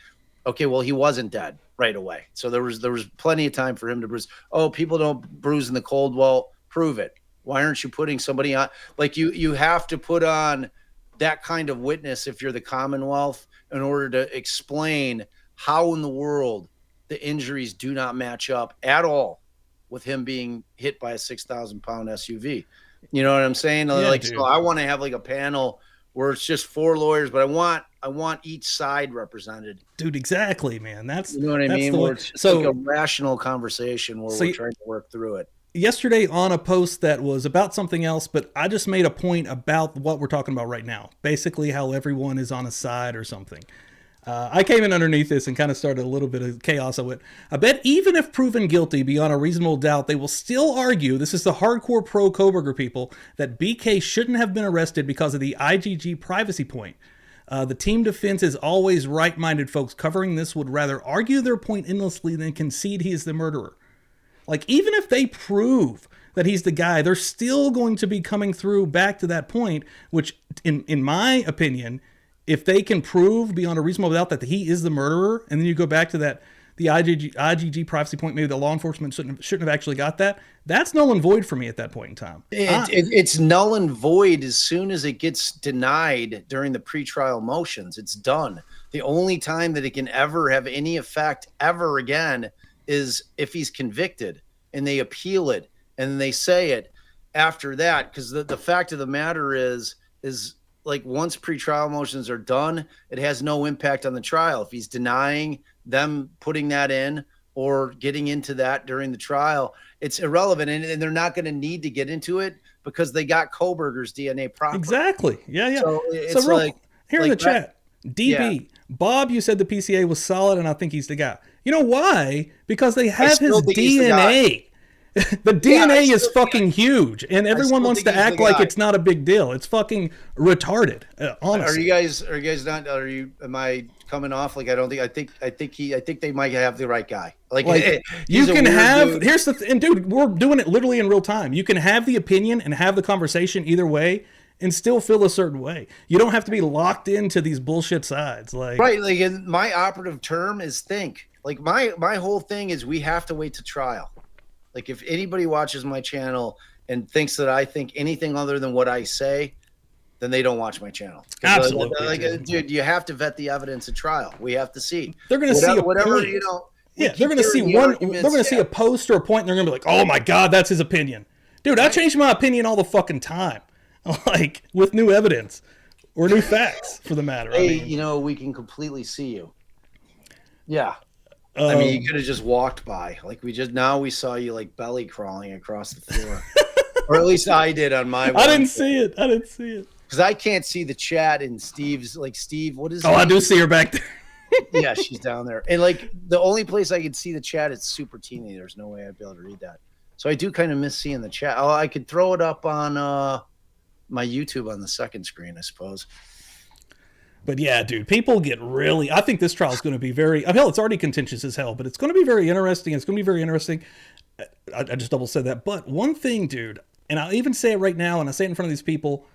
okay, well, he wasn't dead right away. So there was plenty of time for him to bruise. Oh, people don't bruise in the cold. Well, prove it. Why aren't you putting somebody on? Like you have to put on that kind of witness if you're the Commonwealth in order to explain how in the world the injuries do not match up at all with him being hit by a 6,000-pound SUV. You know what I'm saying? Yeah, so I want to have like a panel where it's just 4 lawyers, but I want each side represented. Dude, exactly, man. That's, you know what I mean? Where it's just like a rational conversation where we're trying to work through it. Yesterday on a post that was about something else, but I just made a point about what we're talking about right now. Basically how everyone is on a side or something. I came in underneath this and kind of started a little bit of chaos. I bet even if proven guilty beyond a reasonable doubt, they will still argue, this is the hardcore pro Kohberger people, that BK shouldn't have been arrested because of the IGG privacy point. The team defense is always right-minded folks covering this would rather argue their point endlessly than concede he is the murderer. Like, even if they prove that he's the guy, they're still going to be coming through back to that point, which, in my opinion, if they can prove beyond a reasonable doubt that he is the murderer, and then you go back to that, the IGG privacy point, maybe the law enforcement shouldn't have actually got that, that's null and void for me at that point in time. It's null and void as soon as it gets denied during the pretrial motions. It's done. The only time that it can ever have any effect ever again is if he's convicted and they appeal it and they say it after that. Because the fact of the matter is like once pretrial motions are done, it has no impact on the trial. If he's denying them putting that in or getting into that during the trial, it's irrelevant. And they're not going to need to get into it because they got Kohberger's DNA proper. Exactly. Yeah. So it's here in the chat, DB, Bob, you said the PCA was solid and I think he's the guy. You know why? Because they have his DNA. The DNA is fucking huge, and everyone wants to act like it's not a big deal. It's fucking retarded. Honestly, are you guys not? Am I coming off like I think they might have the right guy. Like you can have. Dude. Here's the and dude, we're doing it literally in real time. You can have the opinion and have the conversation either way, and still feel a certain way. You don't have to be locked into these bullshit sides. Like and my operative term is think. Like my whole thing is we have to wait to trial. Like if anybody watches my channel and thinks that I think anything other than what I say, then they don't watch my channel. Absolutely, dude, you have to vet the evidence at trial. We have to see. They're going to see a whatever point. you know. Yeah, they're going to see one. They're going to see a post or a point, and they're going to be like, "Oh my God, that's his opinion." Dude, I change my opinion all the fucking time, like with new evidence or new facts, for the matter. Hey, we can completely see you. Yeah. You could have just walked by. Like we saw you like belly crawling across the floor. Or at least I did on my one. I didn't see it. Because I can't see the chat in Steve's, like Steve, what is it? Oh, I do see her back there. Yeah, she's down there. And like the only place I could see the chat is super teeny. There's no way I'd be able to read that. So I do kind of miss seeing the chat. Oh, I could throw it up on my YouTube on the second screen, I suppose. But yeah, dude, people get really. I think this trial is going to be very. Hell, it's already contentious as hell, but it's going to be very interesting. It's going to be very interesting. I just double said that. But one thing, dude, and I'll even say it right now, and I say it in front of these people.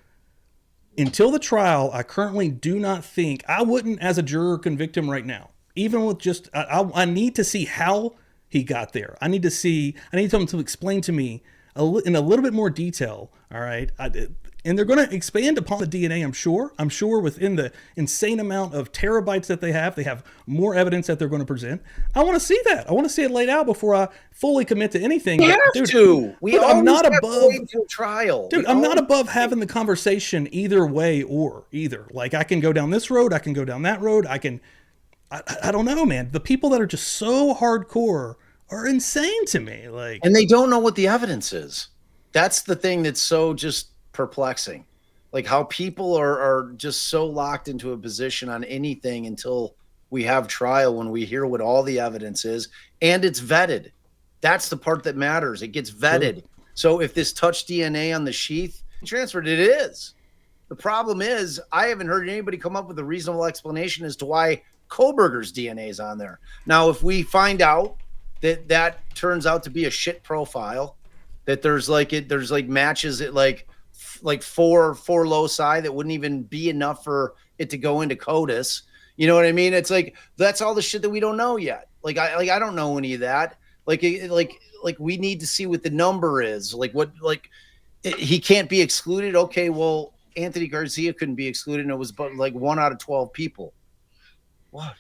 Until the trial, I currently do not think I wouldn't, as a juror, convict him right now. Even with just, I need to see how he got there. I need him to explain to me in a little bit more detail. All right. And they're going to expand upon the DNA, I'm sure. I'm sure within the insane amount of terabytes that they have more evidence that they're going to present. I want to see that. I want to see it laid out before I fully commit to anything. We have to. I'm not above trial. Dude, I'm not above having the conversation either way or either. Like, I can go down this road. I can go down that road. I don't know, man. The people that are just so hardcore are insane to me. Like, and they don't know what the evidence is. That's the thing that's so just perplexing, like how people are just so locked into a position on anything until we have trial, when we hear what all the evidence is and it's vetted. That's the part that matters. It gets vetted. Sure. So if this touch DNA on the sheath transferred, it is. The problem is I haven't heard anybody come up with a reasonable explanation as to why Kohberger's DNA is on there. Now, if we find out that turns out to be a shit profile, that there's matches at like four loci that wouldn't even be enough for it to go into CODIS. You know what I mean? It's like, that's all the shit that we don't know yet. I don't know any of that. Like we need to see what the number is. He can't be excluded. Okay, well, Anthony Garcia couldn't be excluded, and it was but like 1 out of 12 people. What?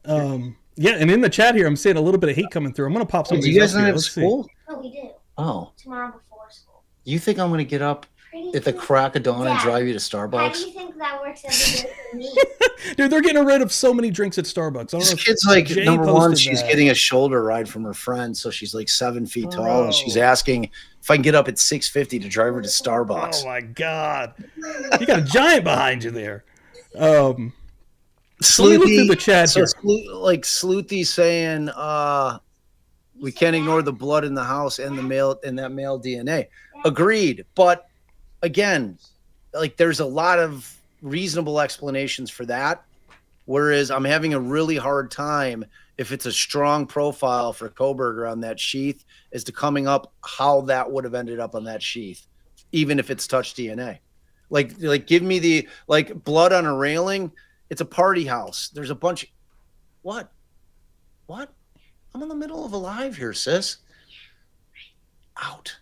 Yeah, and in the chat here, I'm seeing a little bit of heat coming through. I'm going to pop some. Do you guys not have school? Oh, we do. Oh. Tomorrow before school. You think I'm going to get up at the crack of dawn and drive you to Starbucks? How do you think that works every day for me? Dude, they're getting rid of so many drinks at Starbucks. This kid's like, number one, she's getting a shoulder ride from her friend, so she's like 7 feet tall, and she's asking if I can get up at 6:50 to drive her to Starbucks. Oh my God, you got a giant behind you there. Sleuthy, let me look through the chat here. Sleuthy saying, we can't ignore the blood in the house and that male DNA. Agreed, but again, there's a lot of reasonable explanations for that, whereas I'm having a really hard time, if it's a strong profile for Kohberger on that sheath, as to coming up how that would have ended up on that sheath, even if it's touch DNA. Like give me the blood on a railing. It's a party house. There's a bunch. What? I'm in the middle of a live here, sis. Out.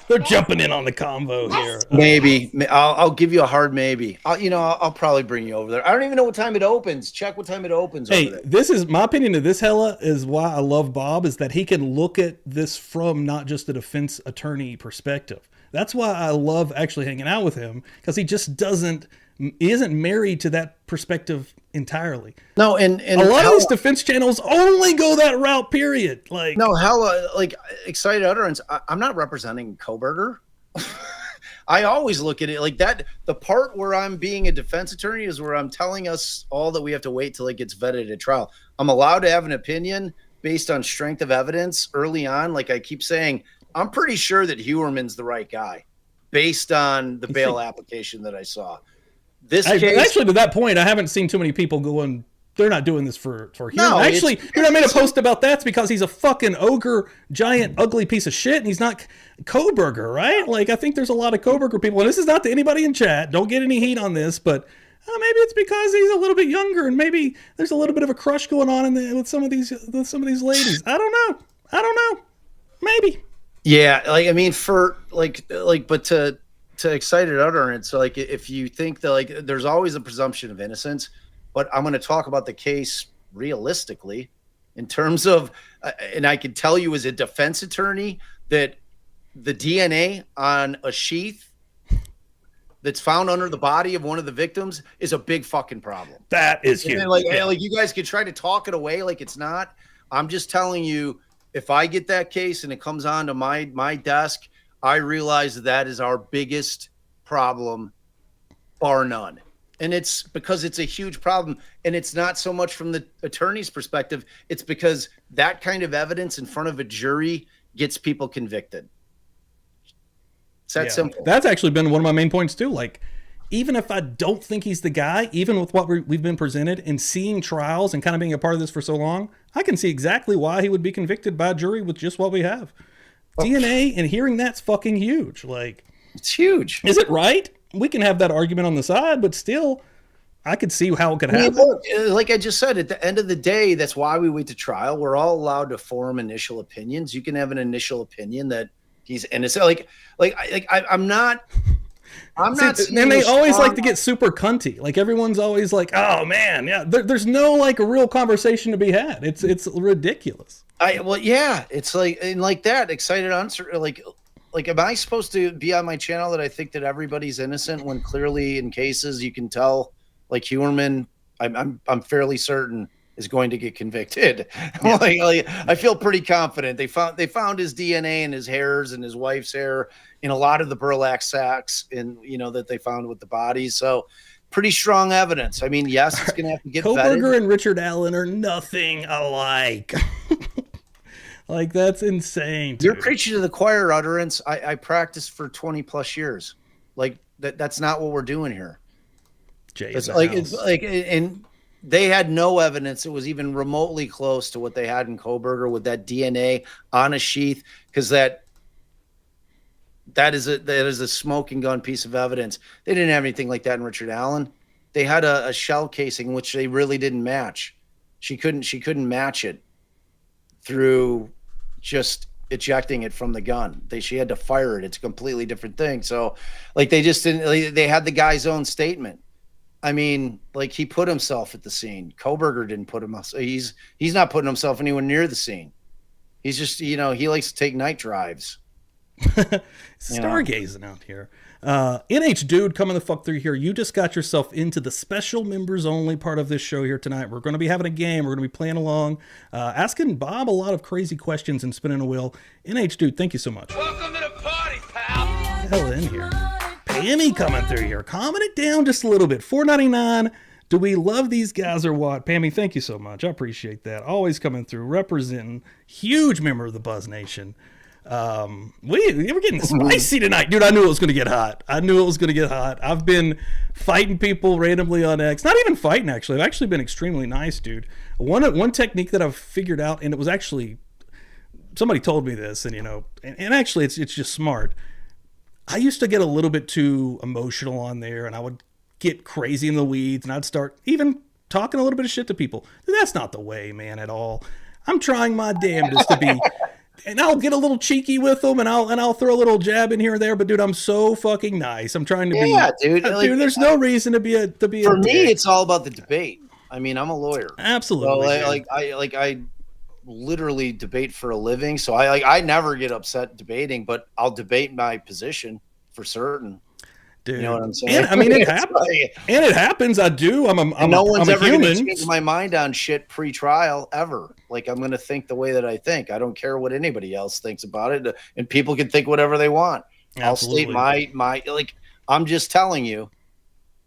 They're jumping in on the convo here. Maybe. I'll give you a hard maybe. I'll probably bring you over there. I don't even know what time it opens. Check what time it opens. Hey, over there. This is my opinion of this hella is why I love Bob, is that he can look at this from not just the defense attorney perspective. That's why I love actually hanging out with him, because he just isn't married to that perspective entirely. No, and a lot of these defense channels only go that route, period. Excited utterance. I'm not representing Kohberger. I always look at it like that. The part where I'm being a defense attorney is where I'm telling us all that we have to wait till it gets vetted at trial. I'm allowed to have an opinion based on strength of evidence early on. Like I keep saying, I'm pretty sure that Huerman's the right guy based on the bail application that I saw. This case, actually, to that point, I haven't seen too many people going, they're not doing this for him. No, actually, I made a post about that. It's because he's a fucking ogre, giant, ugly piece of shit, and he's not Kohberger, right? I think there's a lot of Kohberger people, and this is not to anybody in chat. Don't get any heat on this, but maybe it's because he's a little bit younger, and maybe there's a little bit of a crush going on with some of these ladies. I don't know. Maybe. Yeah, but to excited utterance, like if you think that like there's always a presumption of innocence, but I'm going to talk about the case realistically in terms of, and I can tell you as a defense attorney that the DNA on a sheath that's found under the body of one of the victims is a big fucking problem. That is huge. And like you guys could try to talk it away like it's not. I'm just telling you, if I get that case and it comes onto my desk, I realize that is our biggest problem, bar none. And it's because it's a huge problem. And it's not so much from the attorney's perspective. It's because that kind of evidence in front of a jury gets people convicted. It's that simple. That's actually been one of my main points too. Like, even if I don't think he's the guy, even with what we've been presented and seeing trials and kind of being a part of this for so long, I can see exactly why he would be convicted by a jury with just what we have. DNA and hearing that's fucking huge. Like, it's huge. Is it right? We can have that argument on the side, but still, I could see how it could happen. Look, like I just said, at the end of the day, that's why we wait to trial. We're all allowed to form initial opinions. You can have an initial opinion that he's innocent. I'm not. And they always like to get super cunty. Like everyone's always like, "Oh man, yeah." There's no like a real conversation to be had. It's ridiculous. It's like and like that excited answer. Like, am I supposed to be on my channel that I think that everybody's innocent when clearly in cases you can tell, like Huerman, I'm fairly certain is going to get convicted. Yeah. like I feel pretty confident. They found his DNA and his hairs and his wife's hair in a lot of the burlap sacks that they found with the bodies. So pretty strong evidence. I mean, yes, it's going to have to get Kohberger vetted. and Richard Allen are nothing alike. Like, that's insane. You're preaching to the choir, utterance. I practiced for 20 plus years. Like that's not what we're doing here. It's and they had no evidence that was even remotely close to what they had in Kohberger with that DNA on a sheath, because that is a smoking gun piece of evidence. They didn't have anything like that in Richard Allen. They had a shell casing which they really didn't match. She couldn't match it through just ejecting it from the gun. She had to fire it. It's a completely different thing. So like they just didn't. They had the guy's own statement. I mean, like he put himself at the scene. Kohberger didn't put him. He's not putting himself anywhere near the scene. He's just he likes to take night drives. Stargazing out here. NH Dude, coming the fuck through here. You just got yourself into the special members only part of this show here tonight. We're going to be having a game. We're going to be playing along, asking Bob a lot of crazy questions and spinning a wheel. NH Dude, thank you so much. Welcome to the party, pal. Hell in here. Pammy coming through here. Calming it down just a little bit. $4.99. Do we love these guys or what? Pammy, thank you so much. I appreciate that. Always coming through, representing. Huge member of the Buzz Nation. We're getting spicy tonight, dude. I knew it was going to get hot. I've been fighting people randomly on X. Not even fighting, actually. I've actually been extremely nice, dude. One technique that I've figured out, and it was actually somebody told me this, and actually it's just smart. I used to get a little bit too emotional on there, and I would get crazy in the weeds, and I'd start even talking a little bit of shit to people. That's not the way, man, at all. I'm trying my damnedest to be. And I'll get a little cheeky with them, and I'll throw a little jab in here and there. But dude, I'm so fucking nice. I'm trying to be. Yeah, dude. Dude, there's no reason to be a. For me, it's all about the debate. I mean, I'm a lawyer. Absolutely. So I literally debate for a living. So I never get upset debating, but I'll debate my position for certain. Dude, you know what I'm saying? And, I mean, it happens. And it happens. I do. No one's ever going to human. change my mind on shit pre-trial ever. Like, I'm going to think the way that I think. I don't care what anybody else thinks about it, and people can think whatever they want. Absolutely. I'll state my I'm just telling you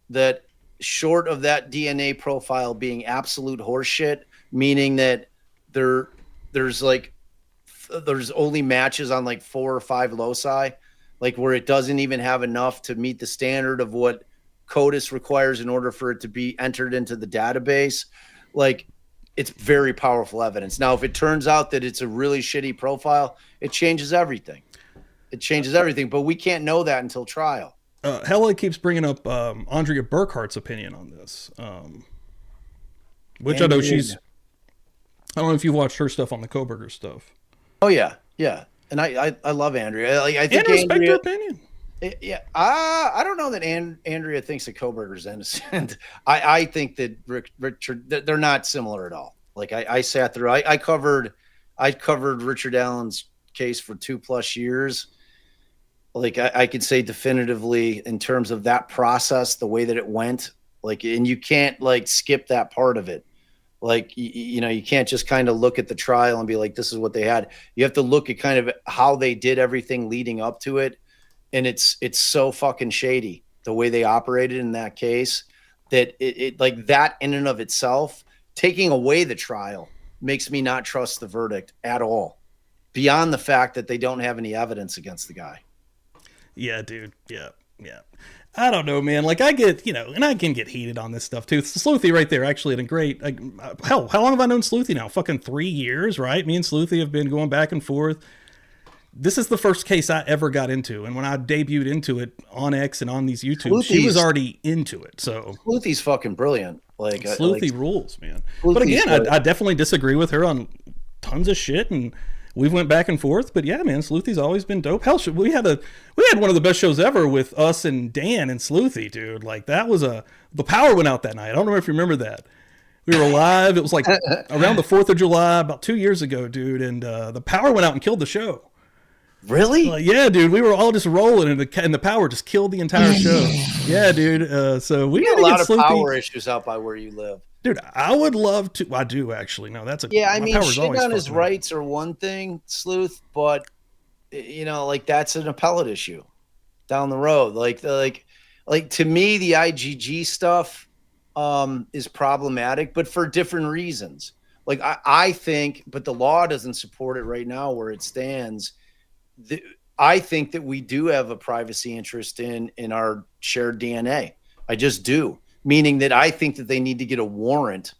that short of that DNA profile being absolute horseshit, meaning that there's only matches on like 4 or 5 loci. Like where it doesn't even have enough to meet the standard of what CODIS requires in order for it to be entered into the database. Like, it's very powerful evidence. Now, if it turns out that it's a really shitty profile, it changes everything. But we can't know that until trial. Hella keeps bringing up Andrea Burkhart's opinion on this, which I know she's. I don't know if you've watched her stuff on the Kohberger stuff. Oh yeah. And I love Andrea. I think and respect her opinion. Yeah, I don't know that Andrea thinks that Kohberger's innocent. I think that Richard, they're not similar at all. Like I sat through, I covered Richard Allen's case for 2+ years. Like I could say definitively in terms of that process, the way that it went, like, and you can't like skip that part of it. Like, you can't just kind of look at the trial and be like, this is what they had. You have to look at kind of how they did everything leading up to it. And it's so fucking shady the way they operated in that case that it like that in and of itself, taking away the trial makes me not trust the verdict at all, beyond the fact that they don't have any evidence against the guy. Yeah, dude. Yeah. I don't know, man. Like I get, and I can get heated on this stuff too. Sleuthy right there, actually, in a great, hell, how long have I known Sleuthy now? Fucking 3 years, right? Me and Sleuthy have been going back and forth. This is the first case I ever got into, and when I debuted into it on X and on these YouTube, she was already into it. So Sleuthy's fucking brilliant. Like Sleuthy rules, man. But again, I definitely disagree with her on tons of shit, and we've went back and forth. But yeah, man, Sleuthy's always been dope. Hell, we had one of the best shows ever with us and Dan and Sleuthy, dude. Like that was the power went out that night. I don't know if you remember that. We were live. It was like around the 4th of July, about 2 years ago, dude. And the power went out and killed the show. Really? Yeah, dude. We were all just rolling, and the power just killed the entire show. Yeah, dude. So we got a lot of power issues out by where you live. Dude, I would love to. I do actually. No, that's a yeah. I mean, shit on his rights are one thing, Sleuth, but like that's an appellate issue down the road. Like to me, the IGG stuff is problematic, but for different reasons. Like I think, but the law doesn't support it right now where it stands. I think that we do have a privacy interest in our shared DNA. I just do. Meaning that I think that they need to get a warrant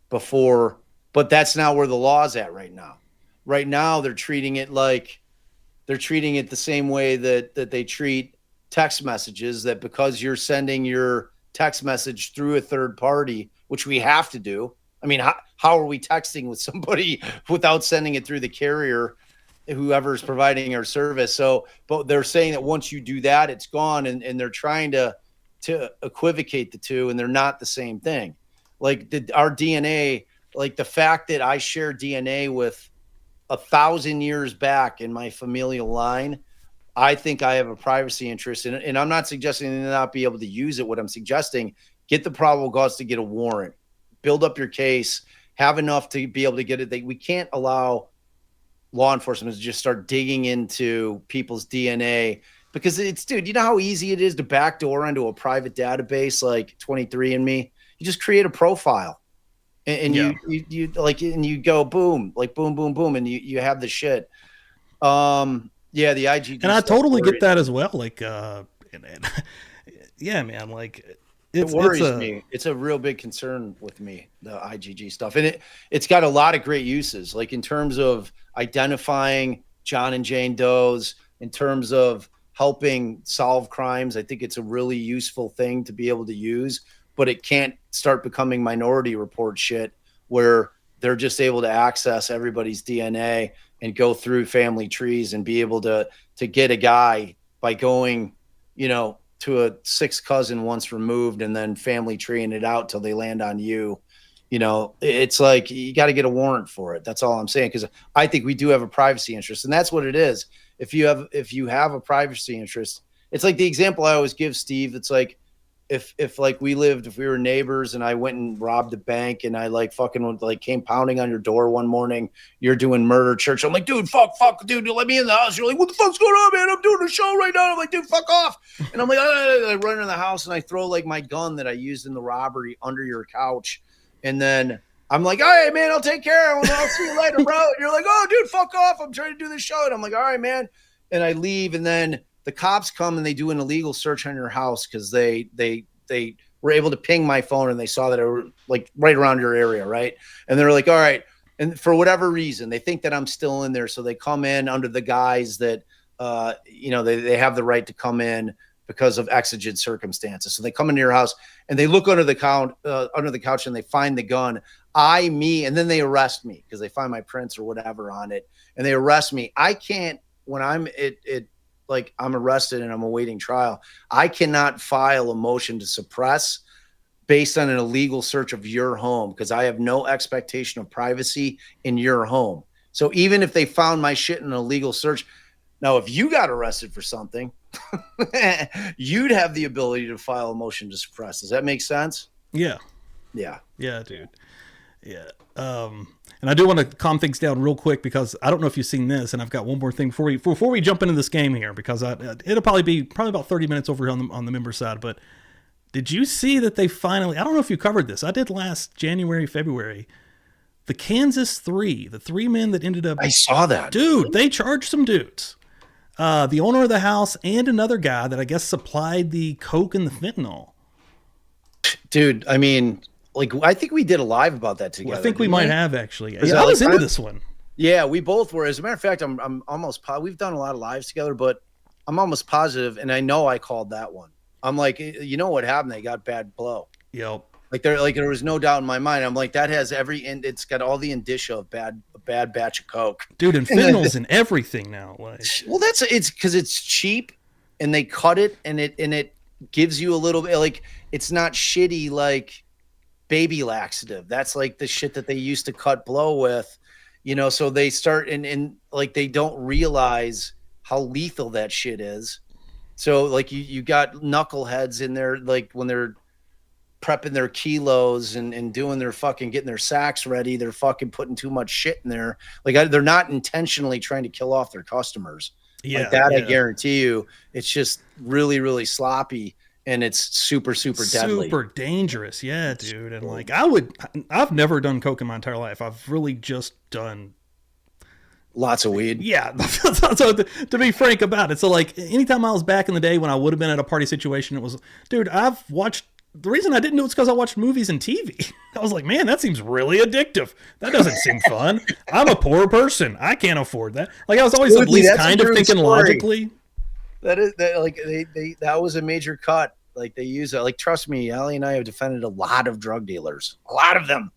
before, but that's not where the law's at right now. Right now, they're treating it the same way that they treat text messages, that because you're sending your text message through a third party, which we have to do. I mean, how are we texting with somebody without sending it through the carrier, whoever's providing our service? So, but they're saying that once you do that, it's gone, and they're trying to equivocate the two, and they're not the same thing. Like our DNA, like the fact that I share DNA with 1,000 years back in my familial line, I think I have a privacy interest in it. And I'm not suggesting to not be able to use it. What I'm suggesting, get the probable cause to get a warrant, build up your case, have enough to be able to get it. We can't allow law enforcement to just start digging into people's DNA. Because dude, you know how easy it is to backdoor into a private database like 23andMe? You just create a profile, and you like, and you go boom, like boom, boom, boom, and you have the shit. Yeah, the IGG. And I totally get that as well. Like, yeah, man, like it worries me. It's a real big concern with me, the IGG stuff, and it's got a lot of great uses, like in terms of identifying John and Jane Does, in terms of helping solve crimes. I think it's a really useful thing to be able to use, but it can't start becoming Minority Report shit where they're just able to access everybody's DNA and go through family trees and be able to get a guy by going, to a sixth cousin once removed and then family treeing it out till they land on you. It's like you got to get a warrant for it. That's all I'm saying, because I think we do have a privacy interest, and that's what it is. If you have a privacy interest, it's like the example I always give, Steve. It's like if we were neighbors and I went and robbed a bank and I came pounding on your door one morning, you're doing murder church. I'm like, dude, fuck, dude, let me in the house. You're like, what the fuck's going on, man? I'm doing a show right now. I'm like, dude, fuck off. And I'm like, I run in the house and I throw like my gun that I used in the robbery under your couch. And then I'm like, all right, man, I'll take care of it. I'll see you later, bro. And you're like, oh, dude, fuck off. I'm trying to do this show. And I'm like, all right, man. And I leave. And then the cops come and they do an illegal search on your house because they were able to ping my phone and they saw that I were like right around your area, right? And they're like, all right. And for whatever reason, they think that I'm still in there. So they come in under the guise that, they have the right to come in because of exigent circumstances. So they come into your house and they look under the couch and they find the gun. And then they arrest me because they find my prints or whatever on it, and they arrest me. I can't, when I'm at like I'm arrested and I'm awaiting trial, I cannot file a motion to suppress based on an illegal search of your home because I have no expectation of privacy in your home. So even if they found my shit in an illegal search, now if you got arrested for something, you'd have the ability to file a motion to suppress. Does that make sense? Yeah. Yeah. Yeah, dude. Yeah. And I do want to calm things down real quick because I don't know if you've seen this, and I've got one more thing before we jump into this game here, because it'll probably be about 30 minutes over here on the member side. But did you see that they finally? I don't know if you covered this. I did last January, February. The Kansas Three, the three men that ended up. I saw that, dude. They charged some dudes. The owner of the house and another guy that I guess supplied the coke and the fentanyl. Dude, I mean, like, I think we did a live about that together. I think we might have actually. Yeah, I was into this one. Yeah, we both were. As a matter of fact, I'm almost we've done a lot of lives together, but I'm almost positive, and I know I called that one. I'm like, you know what happened? They got bad blow. Yep. There was no doubt in my mind. I'm like, that has it's got all the indicia of a bad batch of coke, dude. And fentanyl's in everything now. Like, well, it's because it's cheap, and they cut it, and it gives you a little bit like it's not shitty like baby laxative. That's like the shit that they used to cut blow with, you know. So they start and like they don't realize how lethal that shit is. So like you got knuckleheads in there, like when they're prepping their kilos and doing their fucking getting their sacks ready, they're fucking putting too much shit in there. Like they're not intentionally trying to kill off their customers. Yeah, like that, yeah. I guarantee you, it's just really, really sloppy, and it's super, super deadly, super dangerous. Yeah, dude. And like I've never done coke in my entire life. I've really just done lots of weed. Yeah. So to be frank about it, so like anytime I was back in the day when I would have been at a party situation, it was, dude, I've watched. The reason I didn't do it's because I watched movies and TV. I was like, man, that seems really addictive. That doesn't seem fun. I'm a poor person. I can't afford that. Like I was always at least kind of thinking logically. That was a major cut. Like they use it. Like trust me, Ali and I have defended a lot of drug dealers, a lot of them,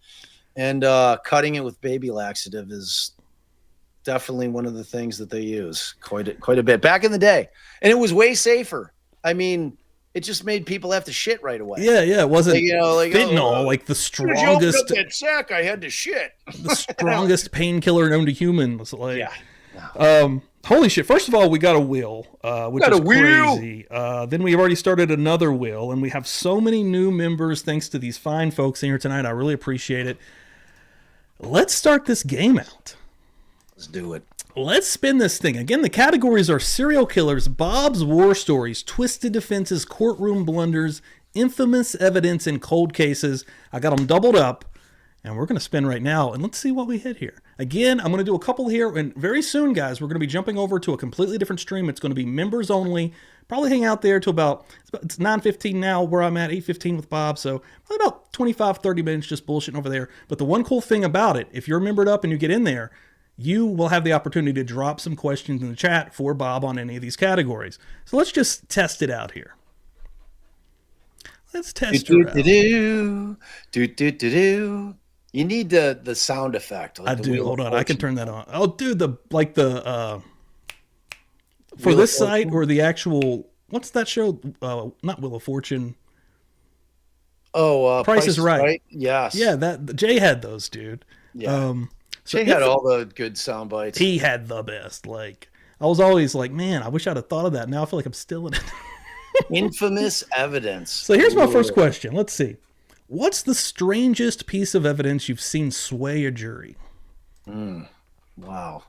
and cutting it with baby laxative is definitely one of the things that they use quite a bit back in the day, and it was way safer. I mean. It just made people have to shit right away. Yeah, it wasn't fentanyl, like the strongest. That sack, I had to shit. The strongest painkiller known to humans. Like, yeah. Holy shit! First of all, we got a wheel, which is crazy. Then we've already started another wheel, and we have so many new members thanks to these fine folks in here tonight. I really appreciate it. Let's start this game out. Let's do it. Let's spin this thing. Again, the categories are serial killers, Bob's war stories, twisted defenses, courtroom blunders, infamous evidence, and cold cases. I got them doubled up, and we're going to spin right now, and let's see what we hit here. Again, I'm going to do a couple here, and very soon, guys, we're going to be jumping over to a completely different stream. It's going to be members only. Probably hang out there till it's 9:15 now where I'm at, 8:15 with Bob, so probably about 25, 30 minutes just bullshitting over there. But the one cool thing about it, if you're membered up and you get in there, you will have the opportunity to drop some questions in the chat for Bob on any of these categories. So let's just test it out here. Let's test it out. You need the sound effect. Like I do. Hold on. I can turn that on. Oh, dude, for this site or the actual, what's that show? Not Wheel of Fortune. Oh, Price is Right. Yes. Yeah, Jay had those, dude. Yeah. So Jay had all the good sound bites. He had the best. Like, I was always like, man, I wish I'd have thought of that. Now I feel like I'm still in it. Infamous evidence. So here's my first question. Let's see. What's the strangest piece of evidence you've seen sway a jury? Wow.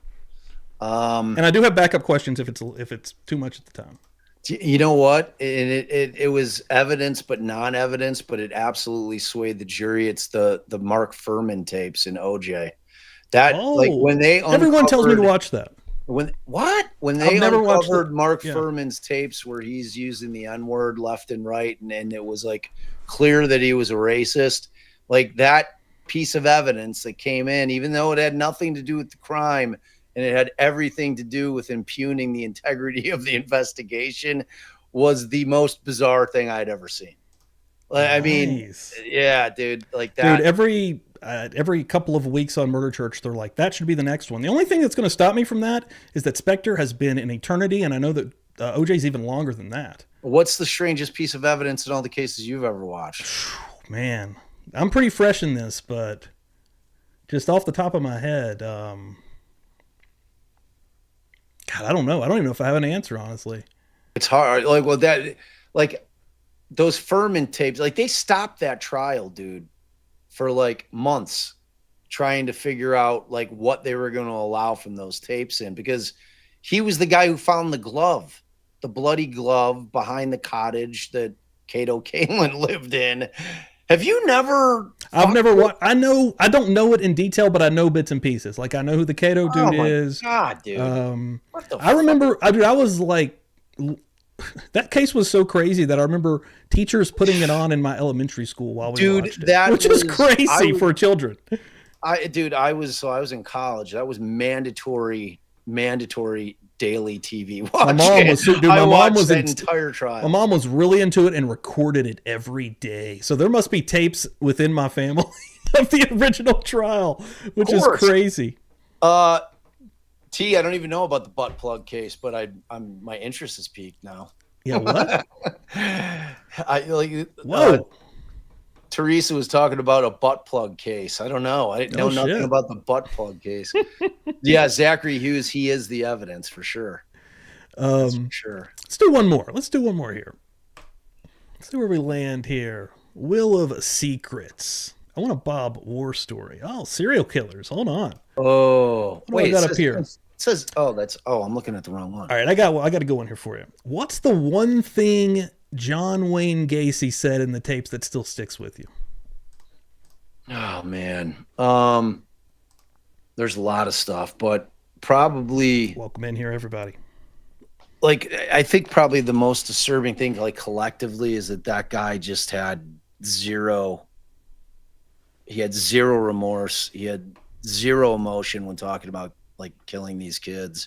And I do have backup questions if it's too much at the time. You know what? It was evidence, but non-evidence, but it absolutely swayed the jury. It's the Mark Furman tapes in OJ. Like when they everyone tells me to watch that. When they uncovered Mark Furman's tapes where he's using the N-word left and right, and it was like clear that he was a racist, like that piece of evidence that came in, even though it had nothing to do with the crime and it had everything to do with impugning the integrity of the investigation, was the most bizarre thing I'd ever seen. Like, nice. I mean, yeah, dude, like that. Dude, every couple of weeks on Murder Church, they're like, that should be the next one. The only thing that's going to stop me from that is that Spectre has been an eternity, and I know that OJ's even longer than that. What's the strangest piece of evidence in all the cases you've ever watched? Man, I'm pretty fresh in this, but just off the top of my head, God, I don't know. I don't even know if I have an answer, honestly. It's hard. Like those Furman tapes, like they stopped that trial, dude, for like months, trying to figure out like what they were going to allow from those tapes in, because he was the guy who found the glove, the bloody glove behind the cottage that Cato Kalin lived in. Have you never? I've never watched. I don't know it in detail, but I know bits and pieces. Like I know who the Cato dude is. God, dude. What the I remember. Dude, I was like, that case was so crazy that I remember teachers putting it on in my elementary school while we watched it, which is crazy for children. I was in college. That was mandatory daily TV watching. My mom was entire trial. My mom was really into it and recorded it every day. So there must be tapes within my family of the original trial, which is crazy. T, I don't even know about the butt plug case, but my interest is peaked now. Yeah, what? Whoa. Teresa was talking about a butt plug case. I don't know. I didn't know nothing about the butt plug case. Yeah, Zachary Hughes, he is the evidence for sure. For sure. Let's do one more. Here. Let's see where we land here. Will of Secrets. I want a Bob war story. Oh, serial killers. Hold on. Oh, wait. Got up here. It says, I'm looking at the wrong one. All right, I got to go in here for you. What's the one thing John Wayne Gacy said in the tapes that still sticks with you? Oh man. There's a lot of stuff, but probably welcome in here, everybody. Like, I think probably the most disturbing thing, like collectively, is that guy just had zero remorse. He had zero emotion when talking about like killing these kids.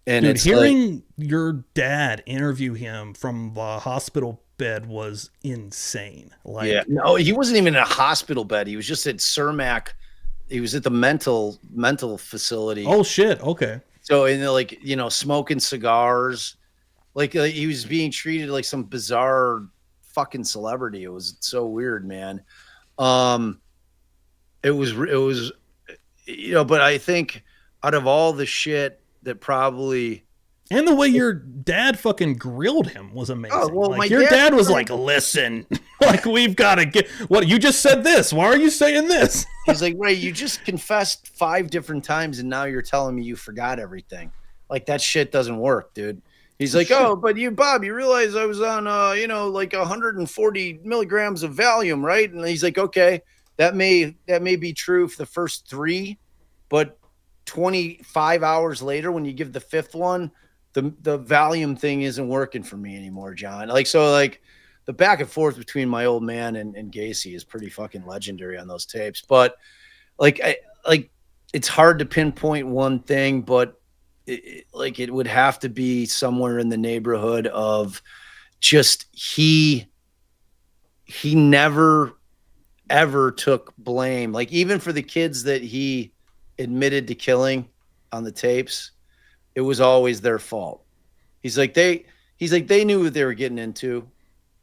And dude, it's hearing your dad interview him from the hospital bed was insane. Like, yeah, no, he wasn't even in a hospital bed. He was just at Cermak. He was at the mental facility. Oh shit. Okay. So, and smoking cigars, like he was being treated like some bizarre fucking celebrity. It was so weird, man. It was, but I think out of all the shit that probably. And the way your dad fucking grilled him was amazing. Oh, well, like, your dad was like, listen, like, we've got to get what you just said this. Why are you saying this? He's like, Ray, you just confessed 5 different times and now you're telling me you forgot everything. Like, that shit doesn't work, dude. He's like, oh, but Bob, you realize I was on, like 140 milligrams of Valium, right? And he's like, okay, that may be true for the first 3, but 25 hours later, when you give the 5th one, the Valium thing isn't working for me anymore, John. Like the back and forth between my old man and Gacy is pretty fucking legendary on those tapes. But it's hard to pinpoint one thing, but it would have to be somewhere in the neighborhood of just he never ever took blame. Like, even for the kids that he admitted to killing on the tapes, it was always their fault. He's like, they knew what they were getting into.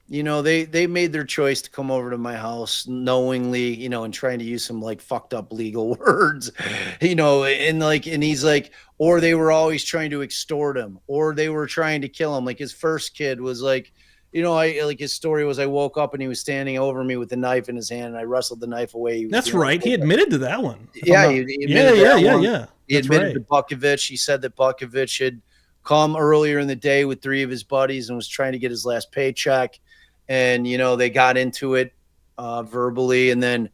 They made their choice to come over to my house knowingly, and trying to use some like fucked up legal words, and he's like, or they were always trying to extort him, or they were trying to kill him. Like, his first kid was like, his story was, I woke up and he was standing over me with a knife in his hand and I wrestled the knife away. That's right. He admitted to that one. Yeah. He admitted to Bukovich. He said that Bukovich had come earlier in the day with 3 of his buddies and was trying to get his last paycheck. And, they got into it verbally. And then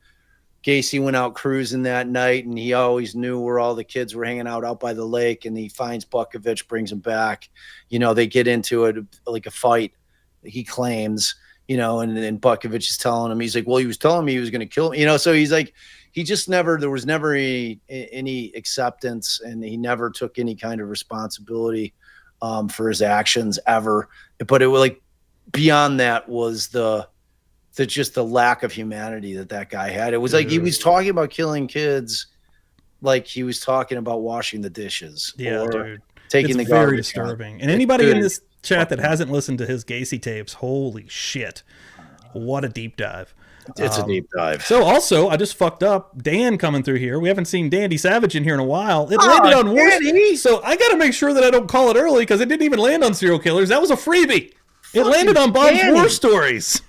Gacy went out cruising that night and he always knew where all the kids were hanging out by the lake. And he finds Bukovich, brings him back. They get into it like a fight, he claims, and then Bukovich is telling him, he's like, well, he was telling me he was going to kill him, so he's like, there was never any acceptance, and he never took any kind of responsibility for his actions ever. But it was like, beyond that was the lack of humanity that guy had. It was like, he was talking about killing kids like he was talking about washing the dishes. Yeah, dude. Taking it's the very garbage disturbing. out. And anybody in this Chat that hasn't listened to his Gacy tapes, holy shit. What a deep dive. It's a deep dive. So also, I just fucked up. Dan coming through here. We haven't seen Dandy Savage in here in a while. It landed on Danny! So I got to make sure that I don't call it early because it didn't even land on serial killers. That was a freebie. It landed on Bob's Danny. War Stories.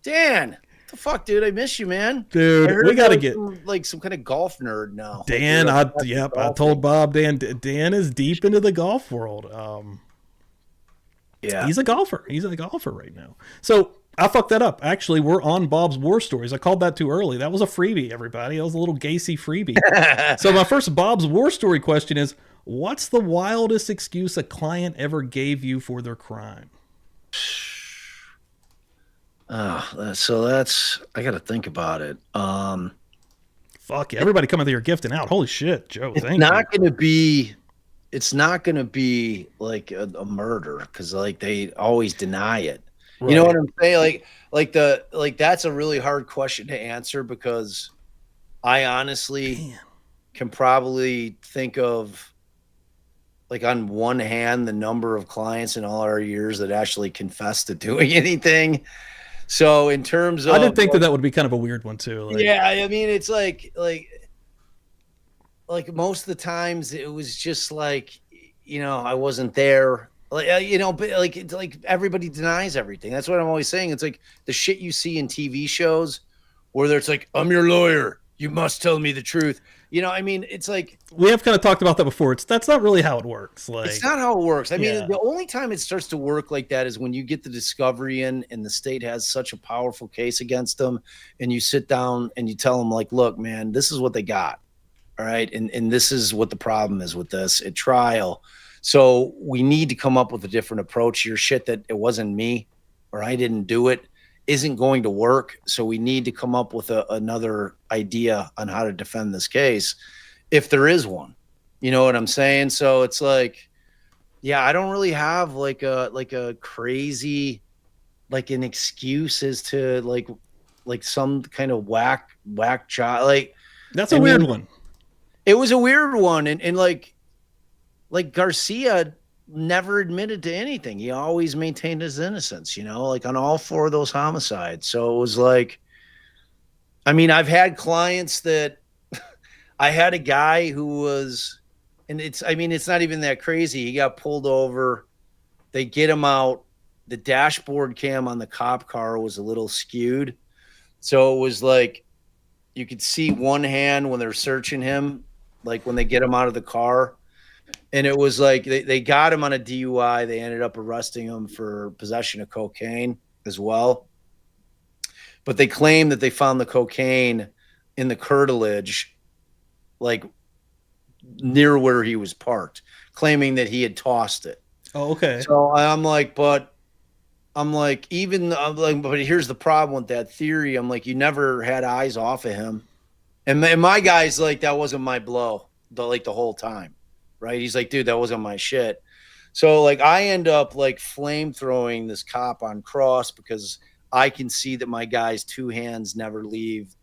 Dan, what the fuck, dude? I miss you, man. Dude, we got to get some kind of golf nerd now. Dan. I told Bob Dan is deep into the golf world. Yeah, he's a golfer. He's a golfer right now. So I fucked that up. Actually, we're on Bob's War Stories. I called that too early. That was a freebie, everybody. That was a little Gacy freebie. So my first Bob's War Story question is, what's the wildest excuse a client ever gave you for their crime? So that's, I got to think about it. Fuck yeah. Everybody coming here gifting out. Holy shit, Joe. It's Thank not you. going to be, it's not going to be like a murder because like they always deny it. Right. You know what I'm saying? Like that's a really hard question to answer because I honestly can probably think of like on one hand the number of clients in all our years that actually confessed to doing anything. So in terms of, I did think that would be kind of a weird one too. Like, yeah, I mean it's like most of the times it was just like, you know, I wasn't there. Like, you know, but like it's like everybody denies everything. That's what I'm always saying. It's like the shit you see in TV shows where it's like, I'm your lawyer. You must tell me the truth. You know, I mean, it's like we have kind of talked about that before. That's not really how it works. Like it's not how it works. I mean, the only time it starts to work like that is when you get the discovery in and the state has such a powerful case against them, and you sit down and you tell them like, look, man, this is what they got. All right. And this is what the problem is with this at trial. So we need to come up with a different approach. Your shit that it wasn't me or I didn't do it isn't going to work. So we need to come up with another idea on how to defend this case if there is one. You know what I'm saying? So it's like, yeah, I don't really have like a crazy, like an excuse as to like some kind of whack job. Like that's a weird one. It was a weird one. And like Garcia never admitted to anything. He always maintained his innocence, you know, like on all 4 of those homicides. So it was like, I mean, I've had clients that I had a guy who was, and it's not even that crazy. He got pulled over. They get him out. The dashboard cam on the cop car was a little skewed. So it was like, you could see one hand when they're searching him, like when they get him out of the car. And it was like they got him on a DUI. They ended up arresting him for possession of cocaine as well. But they claimed that they found the cocaine in the curtilage, like near where he was parked, claiming that he had tossed it. Oh, okay. So I'm like, but here's the problem with that theory. I'm like, you never had eyes off of him. And my guy's like, that wasn't my blow, the whole time. Right. He's like, dude, that wasn't my shit. So like I end up like flame throwing this cop on cross because I can see that my guy's 2 hands never leave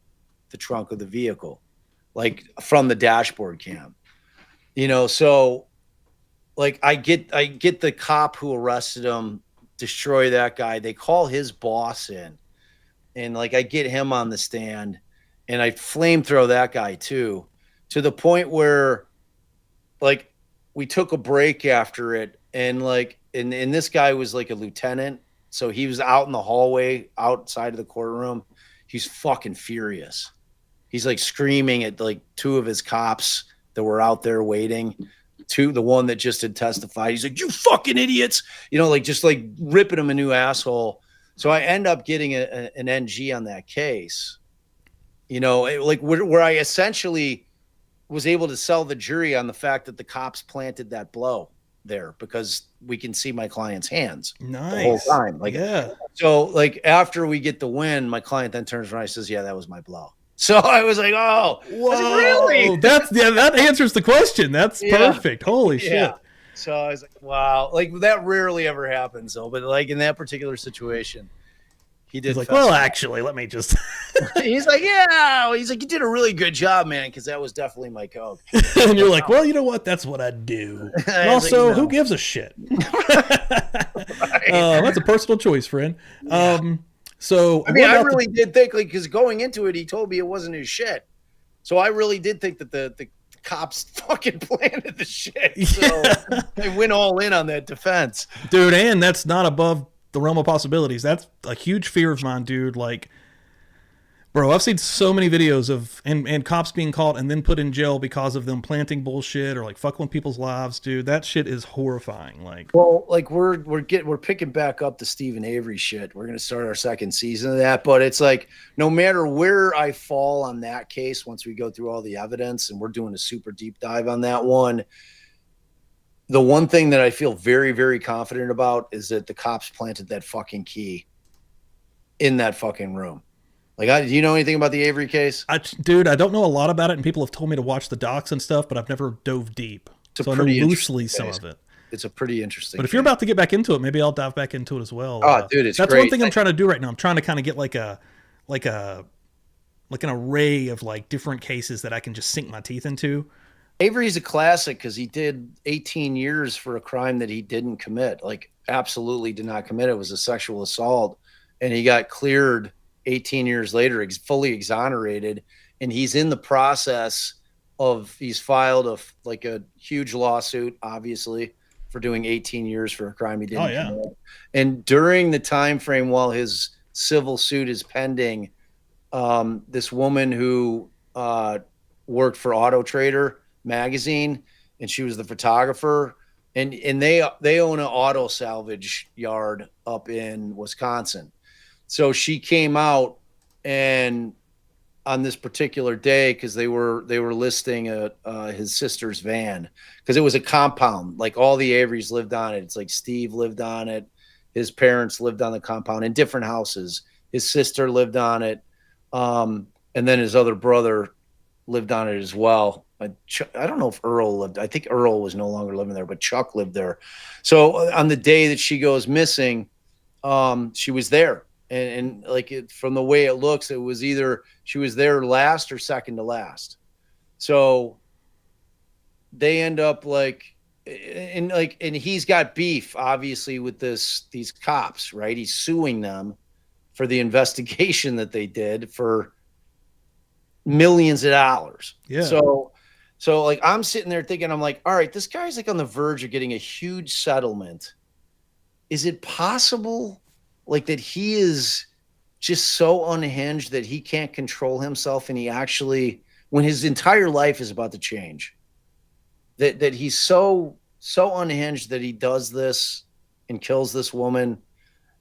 the trunk of the vehicle, like from the dashboard cam, you know? So like I get the cop who arrested him, destroy that guy. They call his boss in and like I get him on the stand and I flame throw that guy too, to the point where like we took a break after it and like, and this guy was like a lieutenant. So he was out in the hallway outside of the courtroom. He's fucking furious. He's like screaming at like 2 of his cops that were out there waiting, to the one that just had testified. He's like, you fucking idiots, you know, like just like ripping him a new asshole. So I end up getting an NG on that case, you know, like where I essentially was able to sell the jury on the fact that the cops planted that blow there because we can see my client's hands the whole time. Like, yeah. So like after we get the win, my client then turns around and says, yeah, that was my blow. So I was like, oh, whoa, really? that answers the question. That's perfect. Holy shit. So I was like, wow, like that rarely ever happens though. But like in that particular situation, He did. He's like, fess well, up. actually, let me just. He's like, yeah. He's like, you did a really good job, man, because that was definitely my coke. And you're like, well, you know what? That's what I do. And also, like, who gives a shit? That's a personal choice, friend. Yeah. So I mean, what I about really did think, like, because going into it, he told me it wasn't his shit. So I really did think that the cops fucking planted the shit. So they went all in on that defense. dude, and that's not above the realm of possibilities. That's a huge fear of mine, dude. Like, bro, I've seen so many videos of and cops being caught and then put in jail because of them planting bullshit or like fucking with people's lives, dude. That shit is horrifying. Like, Well, like we're picking back up the Stephen Avery shit. We're gonna start our second season of that, but it's like no matter where I fall on that case, once we go through all the evidence, and we're doing a super deep dive on that one. The one thing that I feel very, very confident about is that the cops planted that fucking key in that fucking room. Like, do you know anything about the Avery case? dude, I don't know a lot about it, and people have told me to watch the docs and stuff, but I've never dove deep. So I know loosely some of it. It's a pretty interesting. But if you're about to get back into it, maybe I'll dive back into it as well. Oh, dude, it's that's great. one thing I'm trying to do right now. I'm trying to kind of get like an array of like different cases that I can just sink my teeth into. Avery's a classic because he did 18 years for a crime that he didn't commit. Like, absolutely did not commit. It was a sexual assault, and he got cleared 18 years later, fully exonerated, and he's in the process of he's filed a huge lawsuit, obviously, for doing 18 years for a crime he didn't commit. And during the time frame while his civil suit is pending, this woman who worked for Auto Trader magazine, and she was the photographer, and they own an auto salvage yard up in Wisconsin. So she came out, and on this particular day, because they were listing his sister's van, because it was a compound, like all the Averys lived on it. It's like Steve lived on it, his parents lived on the compound in different houses. His sister lived on it, and then his other brother lived on it as well. I don't know if Earl lived. I think Earl was no longer living there, but Chuck lived there. So on the day that she goes missing, she was there. And like from the way it looks, it was either she was there last or second to last. So they end up and he's got beef, obviously, with these cops, right? He's suing them for the investigation that they did for millions of dollars. Yeah. So like I'm sitting there thinking, I'm like, all right, this guy's like on the verge of getting a huge settlement. Is it possible like that he is just so unhinged that he can't control himself, and he actually, when his entire life is about to change, that he's so unhinged that he does this and kills this woman?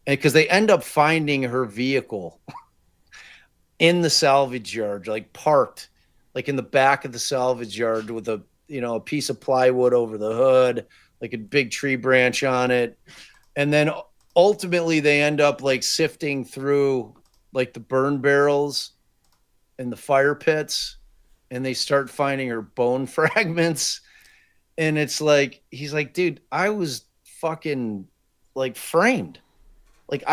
And because they end up finding her vehicle in the salvage yard, like parked like in the back of the salvage yard with a piece of plywood over the hood, like a big tree branch on it. And then ultimately they end up like sifting through like the burn barrels and the fire pits, and they start finding her bone fragments. And it's like, he's like, dude, I was fucking like framed. Like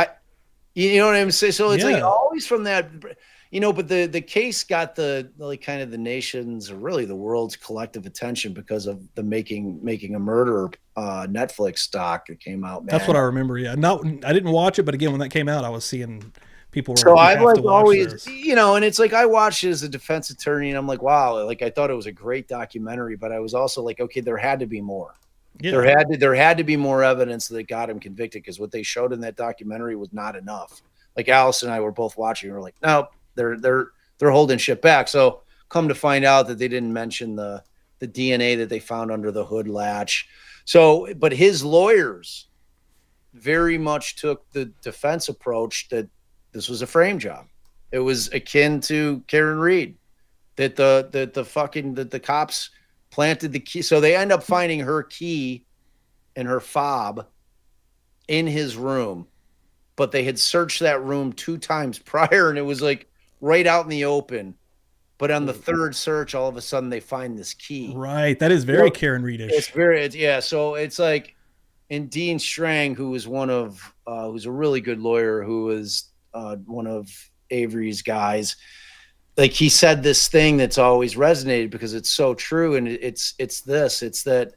you know what I'm saying? So it's like always from that, but the case got the like kind of the nation's, or really the world's collective attention because of the Making a Murderer Netflix doc that came out. Man. That's what I remember. Yeah, no, I didn't watch it, but again, when that came out, I was seeing people. So I've like always, and it's like I watched it as a defense attorney, and I'm like, wow, like I thought it was a great documentary, but I was also like, okay, there had to be more. Yeah. There had to be more evidence that got him convicted, because what they showed in that documentary was not enough. Like Alice and I were both watching, and we're like, no, they're holding shit back. So come to find out that they didn't mention the DNA that they found under the hood latch. So, but his lawyers very much took the defense approach that this was a frame job. It was akin to Karen Reed, that the cops planted the key. So they end up finding her key and her fob in his room, but they had searched that room 2 times prior, and it was like right out in the open. But on the third search, all of a sudden they find this key. Right. That is very Karen Reed-ish. So it's like, and Dean Strang, who was who's a really good lawyer, who was one of Avery's guys. Like he said this thing that's always resonated because it's so true. And it's that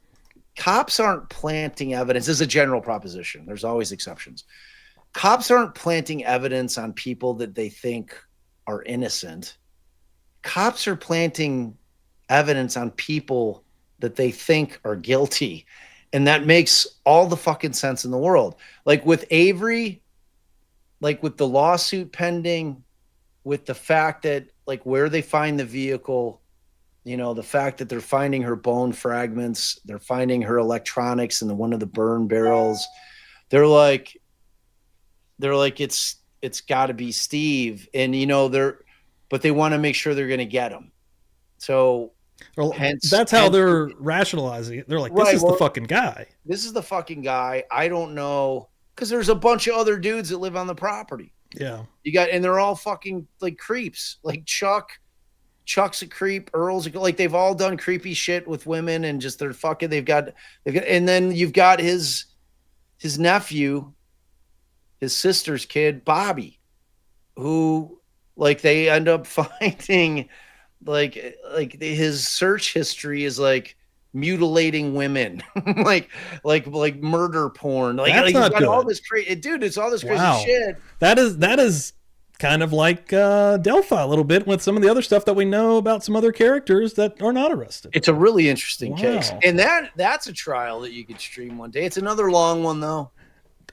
cops aren't planting evidence. This is a general proposition. There's always exceptions. Cops aren't planting evidence on people that they think are innocent. Cops are planting evidence on people that they think are guilty. And that makes all the fucking sense in the world. Like with Avery, like with the lawsuit pending, with the fact that like where they find the vehicle, you know, the fact that they're finding her bone fragments, they're finding her electronics in one of the burn barrels. They're like, it's got to be Steve. And, you know, but they want to make sure they're going to get him. So that's how they're rationalizing it. They're like, this is the fucking guy. This is the fucking guy. I don't know. Because there's a bunch of other dudes that live on the property. Yeah. And they're all fucking like creeps. Like Chuck's a creep. Earl's like, they've all done creepy shit with women and just they're fucking, they've got, and then you've got his nephew, his sister's kid, Bobby, who like they end up finding like his search history is like mutilating women, like murder porn. That's not good. All this dude, it's all this crazy shit. That is kind of like Delphi a little bit with some of the other stuff that we know about some other characters that are not arrested. It's a really interesting case. And that's a trial that you could stream one day. It's another long one though.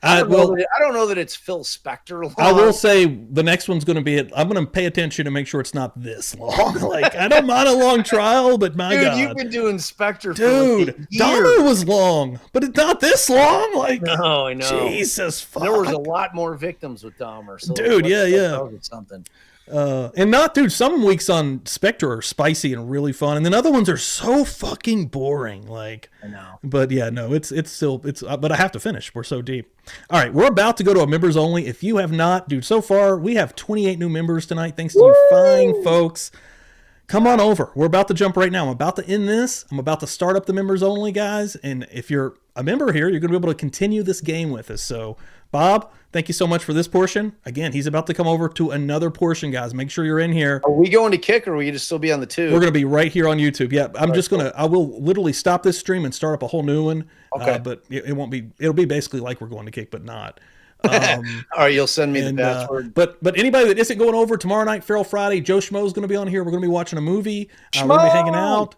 I don't know that it's Phil Spector long. I will say the next one's going to be I'm going to pay attention to make sure it's not this long. Like I don't mind a long trial, but my God, you've been doing Spector. Dude, Dahmer was long, but it's not this long. Like no, I know. Jesus, fuck. There was a lot more victims with Dahmer. So dude, yeah. Something. Dude, some weeks on Spectre are spicy and really fun, and then other ones are so fucking boring. Like, I know. But yeah, no, it's still, but I have to finish. We're so deep. All right, we're about to go to a members only. If you have not, dude, so far we have 28 new members tonight. Thanks to you fine folks. Come on over. We're about to jump right now. I'm about to end this. I'm about to start up the members only, guys. And if you're a member here, you're going to be able to continue this game with us. So, Bob, thank you so much for this portion. Again, he's about to come over to another portion, guys. Make sure you're in here. Are we going to kick or are we going to still be on the tube? We're going to be right here on YouTube. Yeah, I will literally stop this stream and start up a whole new one. Okay. But it won't be, it'll be basically like we're going to kick, but not. All right, you'll send me the password. But anybody that isn't going over tomorrow night, Feral Friday, Joe Schmo's going to be on here. We're going to be watching a movie. We're going to be hanging out.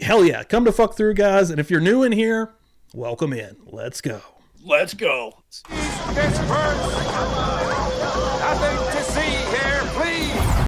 Hell yeah, come to fuck through, guys. And if you're new in here, welcome in. Let's go. Let's go. Nothing to see.